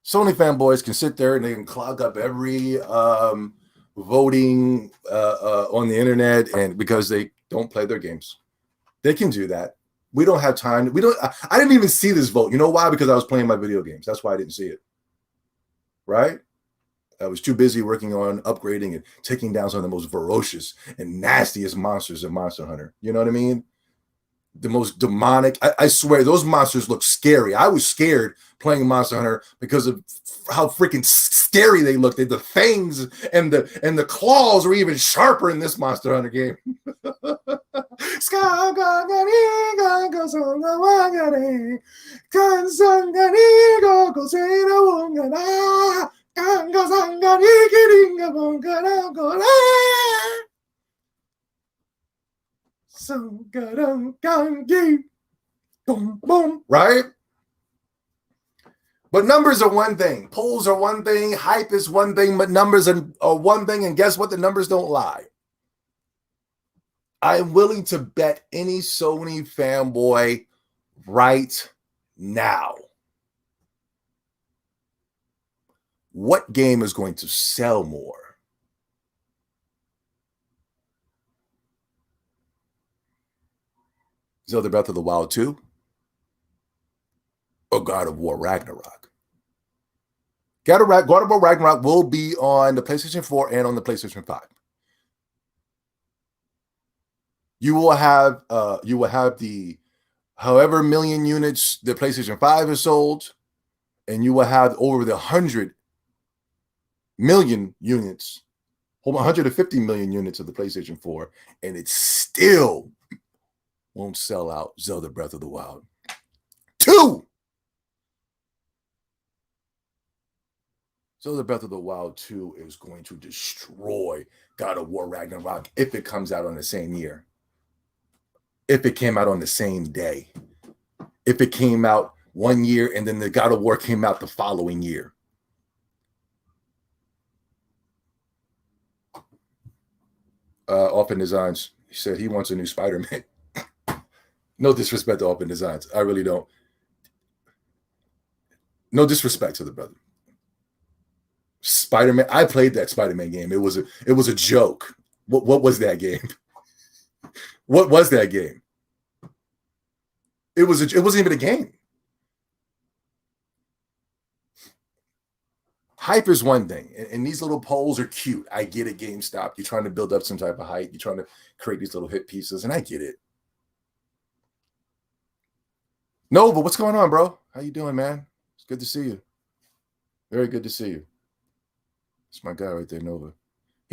Sony fanboys can sit there and they can clog up every voting on the internet, and because they don't play their games. They can do that. We don't have time. I didn't even see this vote. You know why? Because I was playing my video games. That's why I didn't see it. Right? I was too busy working on upgrading and taking down some of the most ferocious and nastiest monsters in Monster Hunter. You know what I mean? The most demonic. I swear, those monsters look scary. I was scared playing Monster Hunter because of how freaking scary they looked. The fangs and the claws were even sharper in this Monster Hunter game. Boom, boom, right? But numbers are one thing. Polls are one thing. Hype is one thing, but numbers are one thing. And guess what? The numbers don't lie. I'm willing to bet any Sony fanboy right now. What game is going to sell more? Zelda Breath of the Wild 2 or God of War Ragnarok? God of War Ragnarok will be on the PlayStation 4 and on the PlayStation 5. You will have the however million units the PlayStation 5 is sold, and you will have over the 100 million units, 150 million units of the PlayStation 4, and it still won't sell out Zelda Breath of the Wild 2. Zelda Breath of the Wild 2 is going to destroy God of War Ragnarok if it comes out on the same year. If it came out on the same day. If it came out one year and then the God of War came out the following year. Open Designs, he said he wants a new Spider-Man. No disrespect to Open Designs. I really don't. No disrespect to the brother. Spider-Man, I played that Spider-Man game. It was a joke. What was that game? What was that game? It wasn't even a game. Hype is one thing, and these little polls are cute. I get it, GameStop. You're trying to build up some type of hype. You're trying to create these little hit pieces, and I get it. No, but what's going on, bro? How you doing, man? It's good to see you. Very good to see you. It's my guy right there, Nova.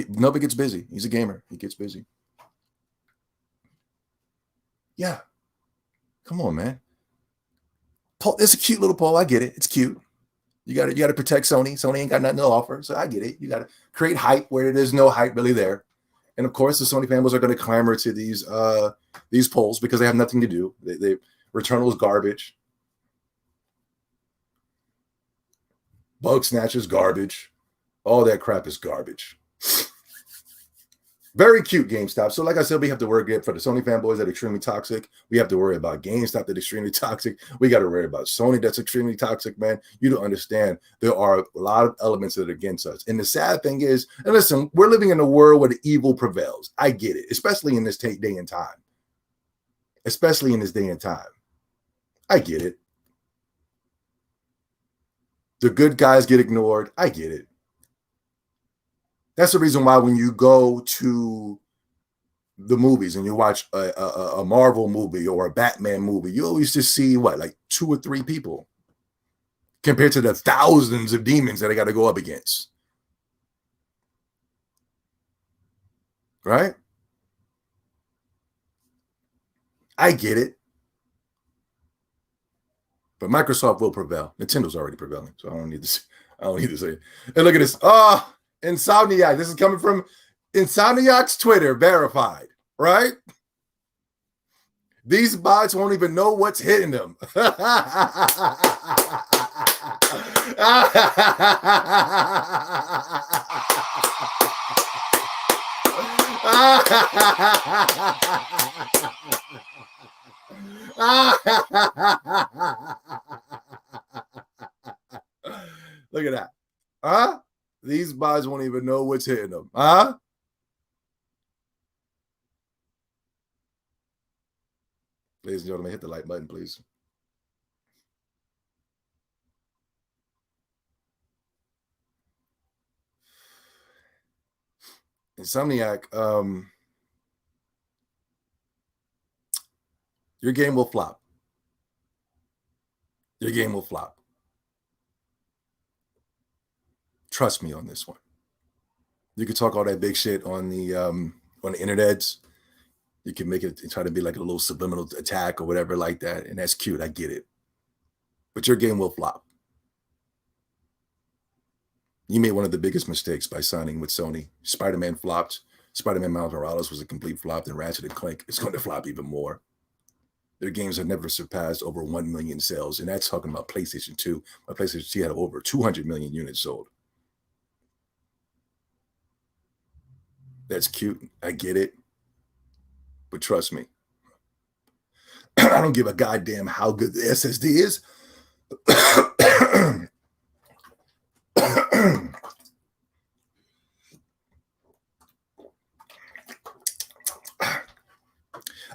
Nova gets busy. He's a gamer. He gets busy. Yeah. Come on, man. It's a cute little poll. I get it. It's cute. You got to protect Sony. Sony ain't got nothing to offer, so I get it. You got to create hype where there's no hype really there. And of course, the Sony fanboys are going to clamor to these polls because they have nothing to do. Returnal is garbage. Bug Snatchers garbage. All that crap is garbage. Very cute, GameStop. So like I said, we have to worry for the Sony fanboys that are extremely toxic. We have to worry about GameStop that's extremely toxic. We got to worry about Sony that's extremely toxic, man. You don't understand. There are a lot of elements that are against us. And the sad thing is, and listen, we're living in a world where the evil prevails. I get it, especially in this day and time. Especially in this day and time. I get it. The good guys get ignored. I get it. That's the reason why when you go to the movies and you watch a Marvel movie or a Batman movie, you always just see like 2 or 3 people compared to the thousands of demons that I got to go up against. Right? I get it. But Microsoft will prevail. Nintendo's already prevailing, so I don't need to say it. And look at this. Insomniac. This is coming from Insomniac's Twitter, verified, right? These bots won't even know what's hitting them. Look at that. Huh? These bots won't even know what's hitting them. Huh? Ladies and gentlemen, hit the like button, please. Insomniac, your game will flop. Your game will flop. Trust me on this one. You can talk all that big shit on the internets. You can make it try to be like a little subliminal attack or whatever like that, and that's cute. I get it. But your game will flop. You made one of the biggest mistakes by signing with Sony. Spider-Man flopped. Spider-Man Miles Morales was a complete flop. Then Ratchet and Clank is going to flop even more. Their games have never surpassed over 1 million sales, and that's talking about PlayStation 2. My PlayStation 2 had over 200 million units sold. That's cute. I get it. But trust me, I don't give a goddamn how good the SSD is.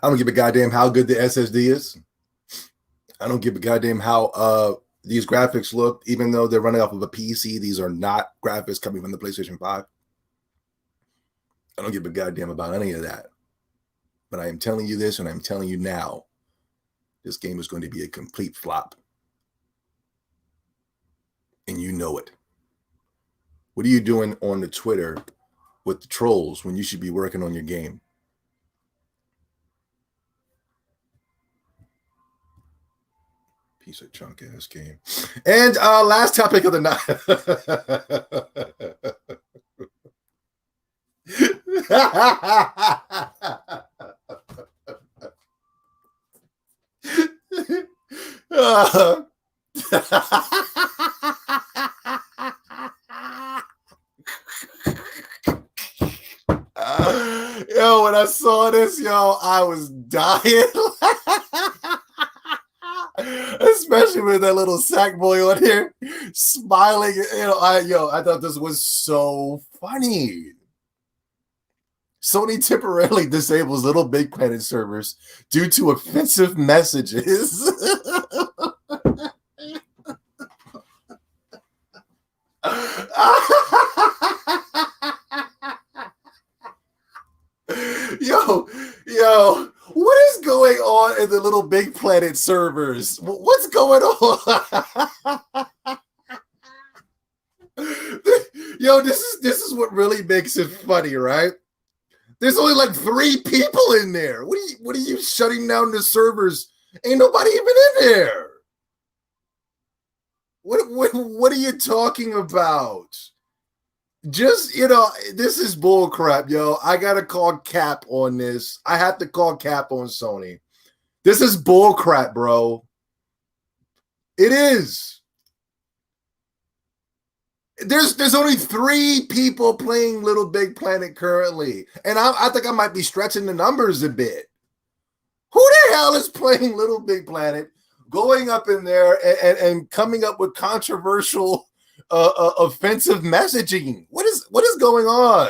I don't give a goddamn how good the SSD is. I don't give a goddamn how these graphics look, even though they're running off of a PC. These are not graphics coming from the PlayStation 5. I don't give a goddamn about any of that. But I am telling you this, and I'm telling you now, this game is going to be a complete flop. And you know it. What are you doing on the Twitter with the trolls when you should be working on your game? Piece of chunk ass game. And last topic of the night. Yo, when I saw this, yo, I was dying. Especially with that little sack boy on here smiling. I thought this was so funny. Sony temporarily disables LittleBigPlanet servers due to offensive messages. Yo, what is going on in the LittleBigPlanet servers? What's going on? Yo, this is what really makes it funny, right? There's only like 3 people in there. What are you shutting down the servers? Ain't nobody even in there. What are you talking about? Just, this is bull crap, yo. I gotta call Cap on this. I have to call Cap on Sony. This is bull crap, bro. It is. There's only 3 people playing LittleBigPlanet currently. And I think I might be stretching the numbers a bit. Who the hell is playing LittleBigPlanet, going up in there and coming up with controversial offensive messaging? What is going on?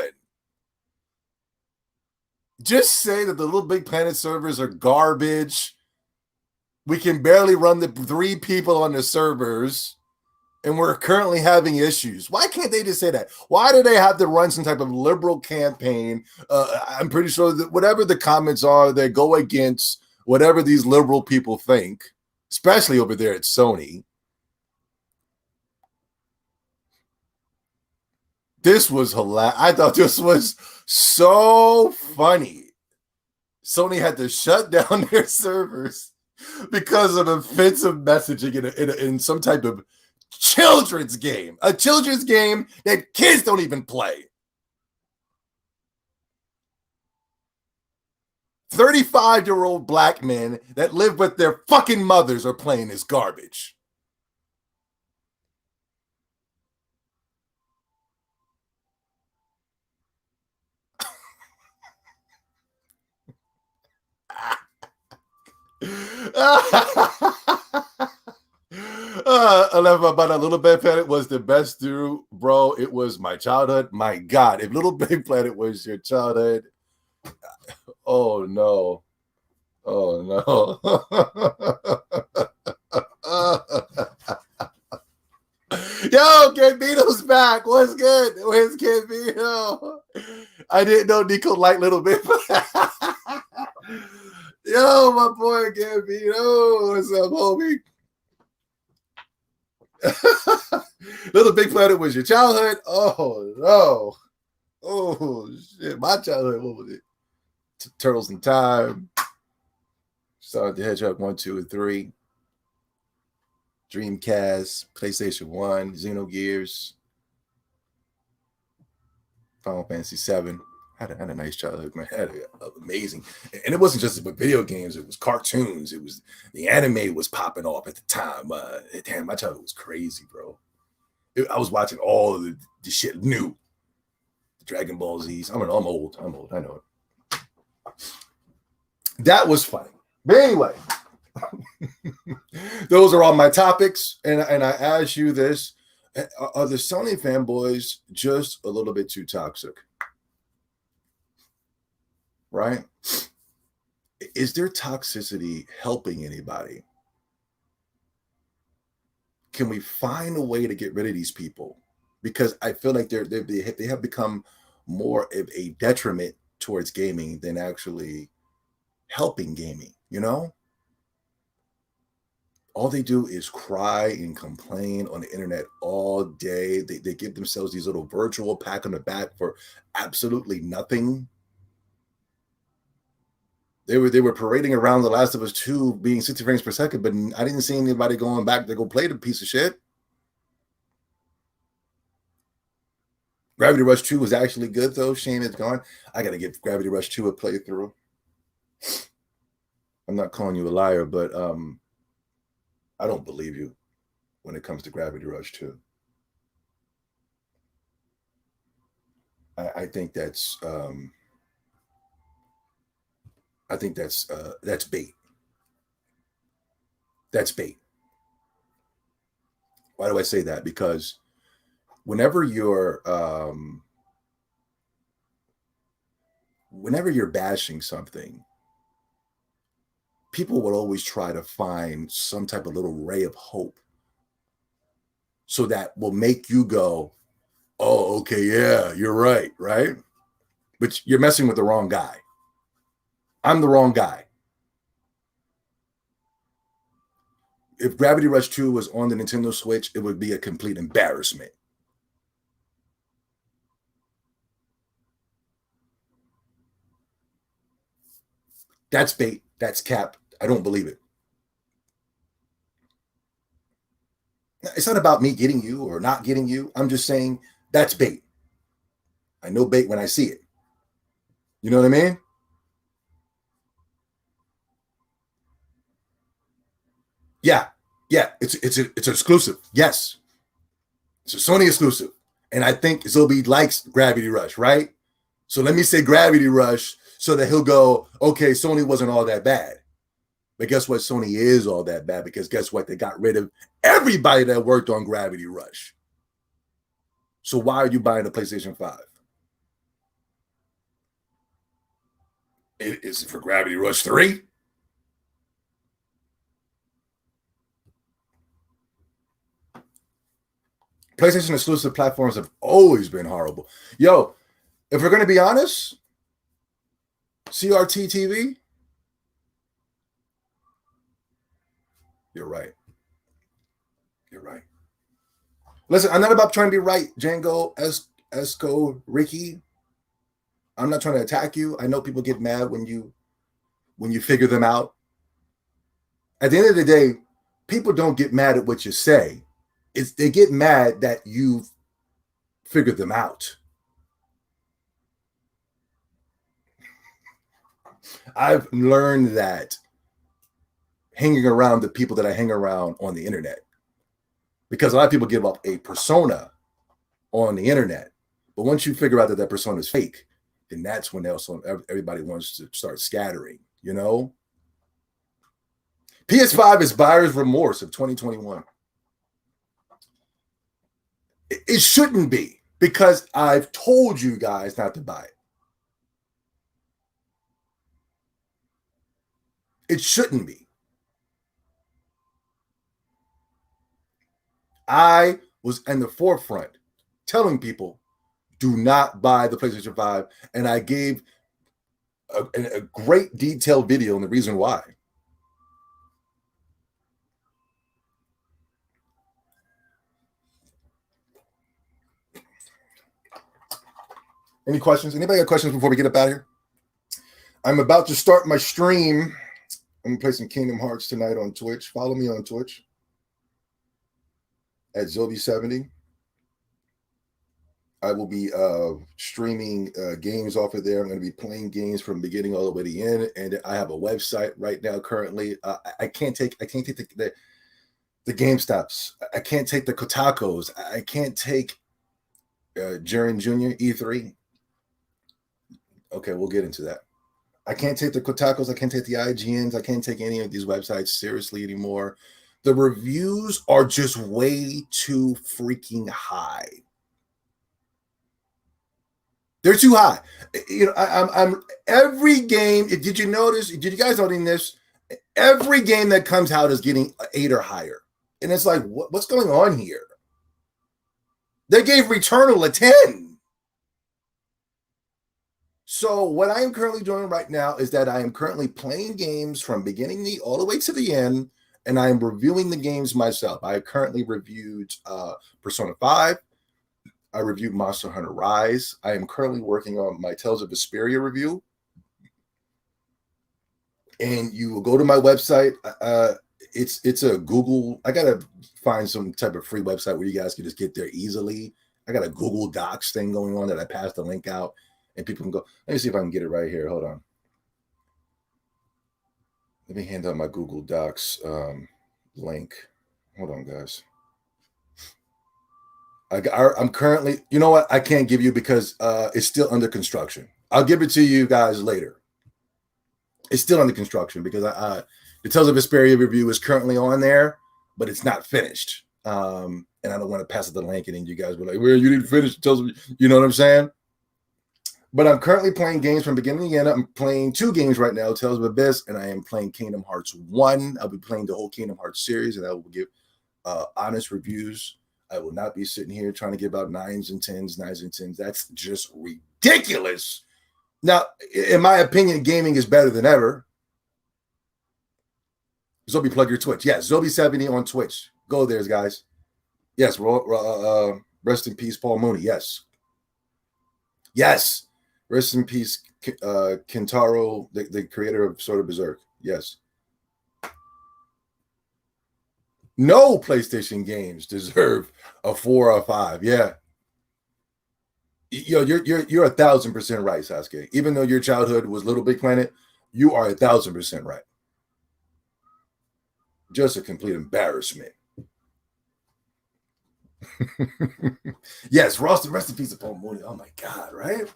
Just say that the LittleBigPlanet servers are garbage. We can barely run the 3 people on the servers, and we're currently having issues. Why can't they just say that? Why do they have to run some type of liberal campaign? I'm pretty sure that whatever the comments are, they go against whatever these liberal people think, especially over there at Sony. This was hilarious. I thought this was so funny. Sony had to shut down their servers because of offensive messaging in some type of children's game. A children's game that kids don't even play. 35-year-old black men that live with their fucking mothers are playing this garbage. I love about a LittleBigPlanet was the best dude, bro. It was my childhood. My God, if LittleBigPlanet was your childhood, oh no, oh no. Yo, Gambino's back. What's good? Where's Gambino? I didn't know Nico liked LittleBigPlanet. Yo, my boy Gambino. What's up, homie? LittleBigPlanet was your childhood? Oh, no. Oh, shit. My childhood, what was it? Turtles in Time. Sonic the Hedgehog 1, 2, and 3. Dreamcast, PlayStation 1, Xenogears, Final Fantasy 7. had a nice childhood. Man, had amazing, and it wasn't just about video games. It was cartoons. It was the anime was popping off at the time. Damn, my childhood was crazy, bro. I was watching all of the shit new. The Dragon Ball Z's. I'm old. I know it. That was funny. But anyway, those are all my topics, and I ask you this: are the Sony fanboys just a little bit too toxic? Right? Is their toxicity helping anybody? Can we find a way to get rid of these people? Because I feel like they have become more of a detriment towards gaming than actually helping gaming, you know? All they do is cry and complain on the internet all day. They give themselves these little virtual pat on the back for absolutely nothing. They were parading around The Last of Us 2 being 60 frames per second, but I didn't see anybody going back to go play the piece of shit. Gravity Rush 2 was actually good, though. Shane is gone. I got to give Gravity Rush 2 a playthrough. I'm not calling you a liar, but I don't believe you when it comes to Gravity Rush 2. I think that's that's bait. That's bait. Why do I say that? Because whenever you're bashing something, people will always try to find some type of little ray of hope, so that will make you go, "Oh, okay, yeah, you're right," right? But you're messing with the wrong guy. I'm the wrong guy. If Gravity Rush 2 was on the Nintendo Switch, it would be a complete embarrassment. That's bait. That's cap. I don't believe it. It's not about me getting you or not getting you. I'm just saying that's bait. I know bait when I see it. You know what I mean? Yeah. It's an exclusive. Yes. It's a Sony exclusive. And I think Zobi likes Gravity Rush, right? So let me say Gravity Rush so that he'll go, okay, Sony wasn't all that bad. But guess what? Sony is all that bad, because guess what? They got rid of everybody that worked on Gravity Rush. So why are you buying a PlayStation 5? Is it for Gravity Rush 3? PlayStation exclusive platforms have always been horrible. Yo, if we're going to be honest, CRT TV, you're right. You're right. Listen, I'm not about trying to be right, Django, Esco, Ricky. I'm not trying to attack you. I know people get mad when you figure them out. At the end of the day, people don't get mad at what you say. They get mad that you've figured them out. I've learned that hanging around the people that I hang around on the internet, because a lot of people give up a persona on the internet, but once you figure out that persona is fake, then that's when everybody wants to start scattering, you know? PS5 is buyer's remorse of 2021. It shouldn't be, because I've told you guys not to buy it. It shouldn't be. I was in the forefront telling people, do not buy the PlayStation 5. And I gave a great detailed video on the reason why. Any questions? Anybody got questions before we get up out of here? I'm about to start my stream. I'm going to play some Kingdom Hearts tonight on Twitch. Follow me on Twitch at Zobi70. I will be streaming games off of there. I'm going to be playing games from beginning all the way to the end, and I have a website right now currently. I can't take the GameStops. I can't take the Kotakos. I can't take Jaren Jr. E3. Okay, we'll get into that. I can't take the Kotakos. I can't take the IGNs. I can't take any of these websites seriously anymore. The reviews are just way too freaking high. They're too high. You know, I'm every game. Did you notice? Did you guys notice this? Every game that comes out is getting 8 or higher, and it's like, what's going on here? They gave Returnal a 10. So what I am currently doing right now is that I am currently playing games from beginning all the way to the end, and I am reviewing the games myself. I currently reviewed Persona 5. I reviewed Monster Hunter Rise. I am currently working on my Tales of Vesperia review. And you will go to my website. It's a Google. I got to find some type of free website where you guys can just get there easily. I got a Google Docs thing going on that I passed the link out. And people can go. Let me see if I can get it right here. Hold on. Let me hand out my Google Docs link. Hold on, guys. I'm currently, you know what? I can't give you because it's still under construction. I'll give it to you guys later. It's still under construction because the Tales of Vesperia review is currently on there, but it's not finished. And I don't want to pass it the link, and then you guys were like, "Well, you didn't finish." You know what I'm saying? But I'm currently playing games from beginning to end. I'm playing 2 games right now, Tales of Abyss, and I am playing Kingdom Hearts 1. I'll be playing the whole Kingdom Hearts series, and I will give honest reviews. I will not be sitting here trying to give out 9s and 10s. That's just ridiculous. Now, in my opinion, gaming is better than ever. Zobi, plug your Twitch. Yes, Zobi70 on Twitch. Go there, guys. Yes, rest in peace, Paul Mooney. Yes. Yes. Rest in peace, Kentaro, the creator of Sword of Berserk. Yes. No PlayStation games deserve a 4 or a 5. Yeah. You're 1,000% right, Sasuke. Even though your childhood was LittleBigPlanet, you are 1,000% right. Just a complete embarrassment. Yes, rest in peace upon Mooney. Oh my God, right?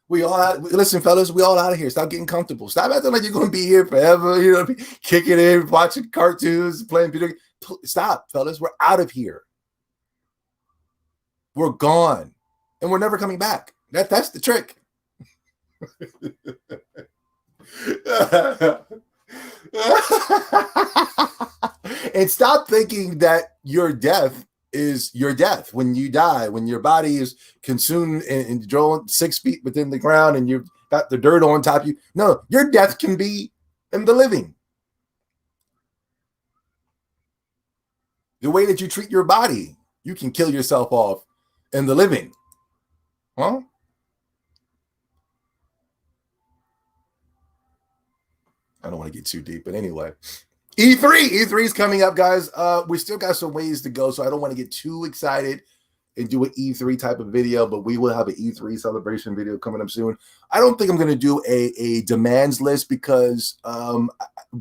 Listen, fellas, we all out of here. Stop getting comfortable. Stop acting like you're going to be here forever. You know, kicking in, watching cartoons, playing video games. Stop, fellas. We're out of here. We're gone. And we're never coming back. That's the trick. And stop thinking that your death is your death. When you die, when your body is consumed and drawn 6 feet within the ground and you've got the dirt on top of you. No, your death can be in the living. The way that you treat your body, you can kill yourself off in the living. Huh? I don't want to get too deep, but anyway. E3 is coming up, guys. We still got some ways to go, so I don't want to get too excited and do an E3 type of video, but we will have an E3 celebration video coming up soon. I don't think I'm going to do a demands list because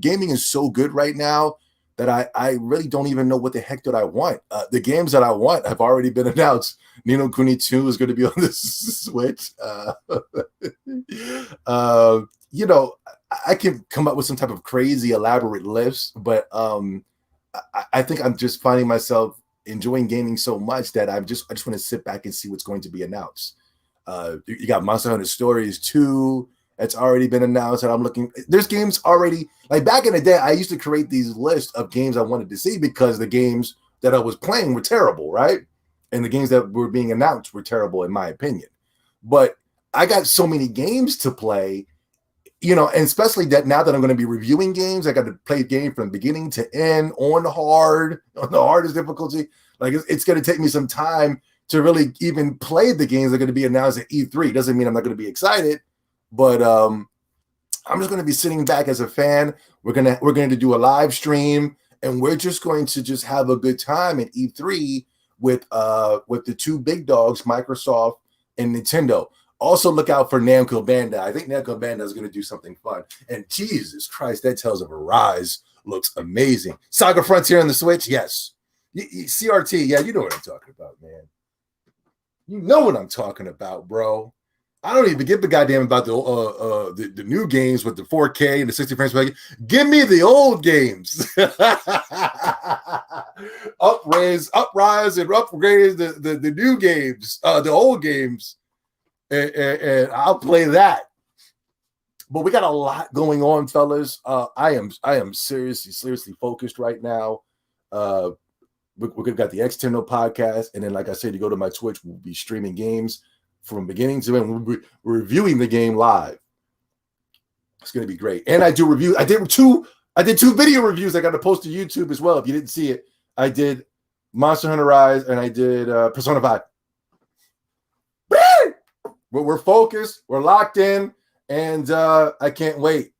gaming is so good right now that I really don't even know what the heck that I want. The games that I want have already been announced. Ni no Kuni 2 is going to be on the Switch. You know, I can come up with some type of crazy elaborate list, but I think I'm just finding myself enjoying gaming so much that I just want to sit back and see what's going to be announced. You got Monster Hunter Stories 2 that's already been announced, and I'm looking. There's games already. Like back in the day, I used to create these lists of games I wanted to see because the games that I was playing were terrible, right? And the games that were being announced were terrible in my opinion. But I got so many games to play. You know, and especially that now that I'm going to be reviewing games, I got to play a game from beginning to end on the hardest difficulty. Like it's going to take me some time to really even play the games that are going to be announced at E3. Doesn't mean I'm not going to be excited, but I'm just going to be sitting back as a fan. We're going to do a live stream, and we're just going to just have a good time at E3 with the two big dogs, Microsoft and Nintendo. Also, look out for Namco Bandai. I think Namco Bandai is going to do something fun. And Jesus Christ, that Tales of Arise looks amazing. Saga Frontier on the Switch, yes. CRT, yeah, you know what I'm talking about, man. You know what I'm talking about, bro. I don't even give a goddamn about the new games with the 4K and the 60 frames per second. Give me the old games. Uprise, and upgrade the new games, the old games. And I'll play that. But we got a lot going on, fellas. I am seriously focused right now. We've got the X-Tendo podcast, and then, like I said, you go to my Twitch, we'll be streaming games from beginning to end. We'll be reviewing the game live. It's going to be great. And I do review. I did two video reviews. I got to post to YouTube as well. If you didn't see it, I did Monster Hunter Rise and I did Persona 5. We're focused, we're locked in, and I can't wait.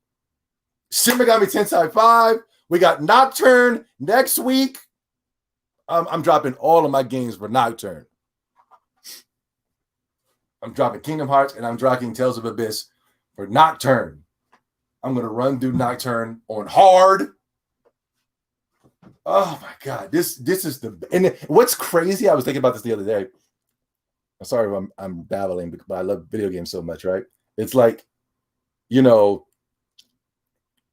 Shin Megami Tensei 5. We got Nocturne next week. I'm dropping all of my games for Nocturne. I'm dropping Kingdom Hearts and I'm dropping Tales of Abyss for Nocturne. I'm going to run through Nocturne on hard. Oh my God. This is and what's crazy, I was thinking about this the other day. I'm sorry if I'm babbling, but I love video games so much, right? It's like, the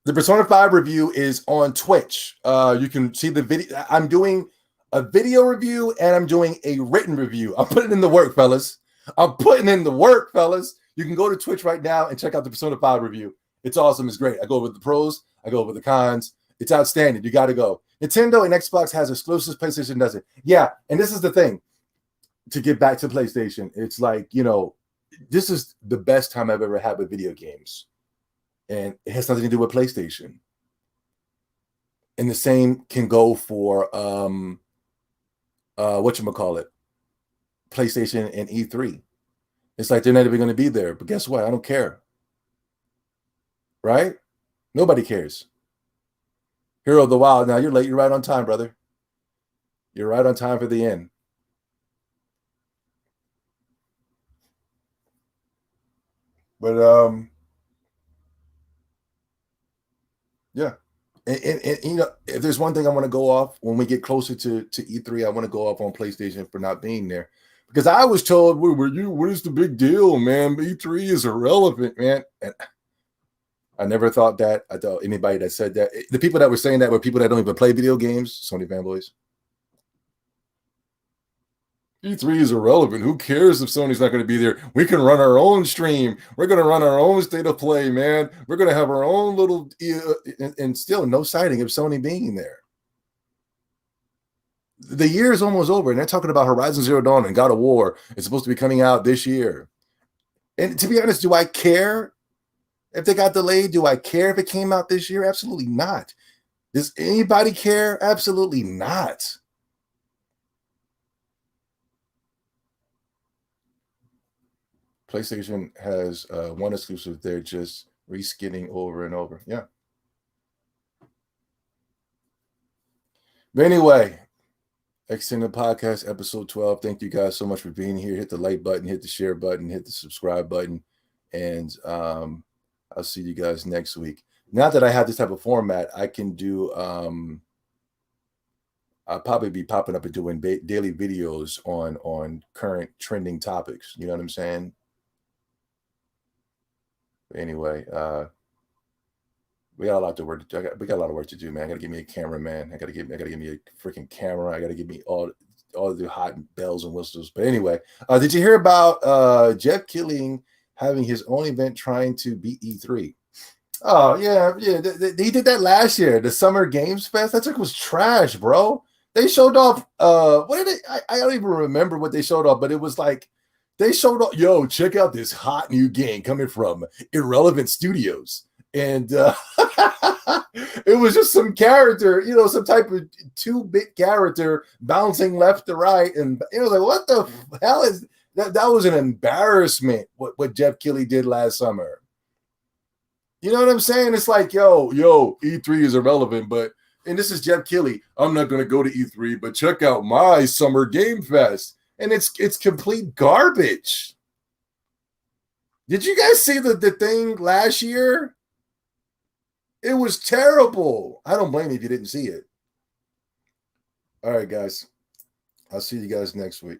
Persona 5 review is on Twitch. You can see the video. I'm doing a video review and I'm doing a written review. I'm putting in the work, fellas. You can go to Twitch right now and check out the Persona 5 review. It's awesome. It's great. I go over the pros. I go over the cons. It's outstanding. You got to go. Nintendo and Xbox has exclusives. PlayStation doesn't. Yeah, and this is the thing. To get back to PlayStation, it's like, this is the best time I've ever had with video games. And it has nothing to do with PlayStation. And the same can go for whatchamacallit, PlayStation and E3. It's like they're not even going to be there. But guess what? I don't care. Right? Nobody cares. Hero of the Wild. Now, you're late. You're right on time, brother. You're right on time for the end. But yeah, and if there's one thing I want to go off when we get closer to E3, I want to go off on PlayStation for not being there, because I was told, what is the big deal, man? E3 is irrelevant, man. And I never thought that. I thought anybody that said that, the people that were saying that were people that don't even play video games. Sony fanboys. E3 is irrelevant. Who cares if Sony's not going to be there? We can run our own stream. We're going to run our own state of play, man. We're going to have our own little, and still no sighting of Sony being there. The year is almost over, and they're talking about Horizon Zero Dawn and God of War. It's supposed to be coming out this year. And to be honest, do I care if they got delayed? Do I care if it came out this year? Absolutely not. Does anybody care? Absolutely not. PlayStation has one exclusive. They're just reskinning over and over. Yeah. But anyway, X-Tendo Podcast, episode 12. Thank you guys so much for being here. Hit the like button, hit the share button, hit the subscribe button. And I'll see you guys next week. Now that I have this type of format, I can do, I'll probably be popping up and doing daily videos on current trending topics. You know what I'm saying? Anyway, we got a lot of work to do. We got a lot of work to do, man. I gotta give me a cameraman. I gotta give me a freaking camera. I gotta give me all the hot bells and whistles. But anyway, did you hear about Jeff Keighley having his own event trying to beat E3? Oh yeah. He did that last year, the Summer Games Fest. That took was trash, bro. They showed off. What did I don't even remember what they showed off, but it was like. They showed up, check out this hot new game coming from Irrelevant Studios. And it was just some character, some type of 2-bit character bouncing left to right. And it was like, what the hell is that? That was an embarrassment, what Jeff Keighley did last summer. You know what I'm saying? It's like, E3 is irrelevant, but And this is Jeff Keighley. I'm not going to go to E3, but check out my Summer Game Fest. And it's complete garbage. Did you guys see the thing last year? It was terrible. I don't blame you if you didn't see it. All right, guys. I'll see you guys next week.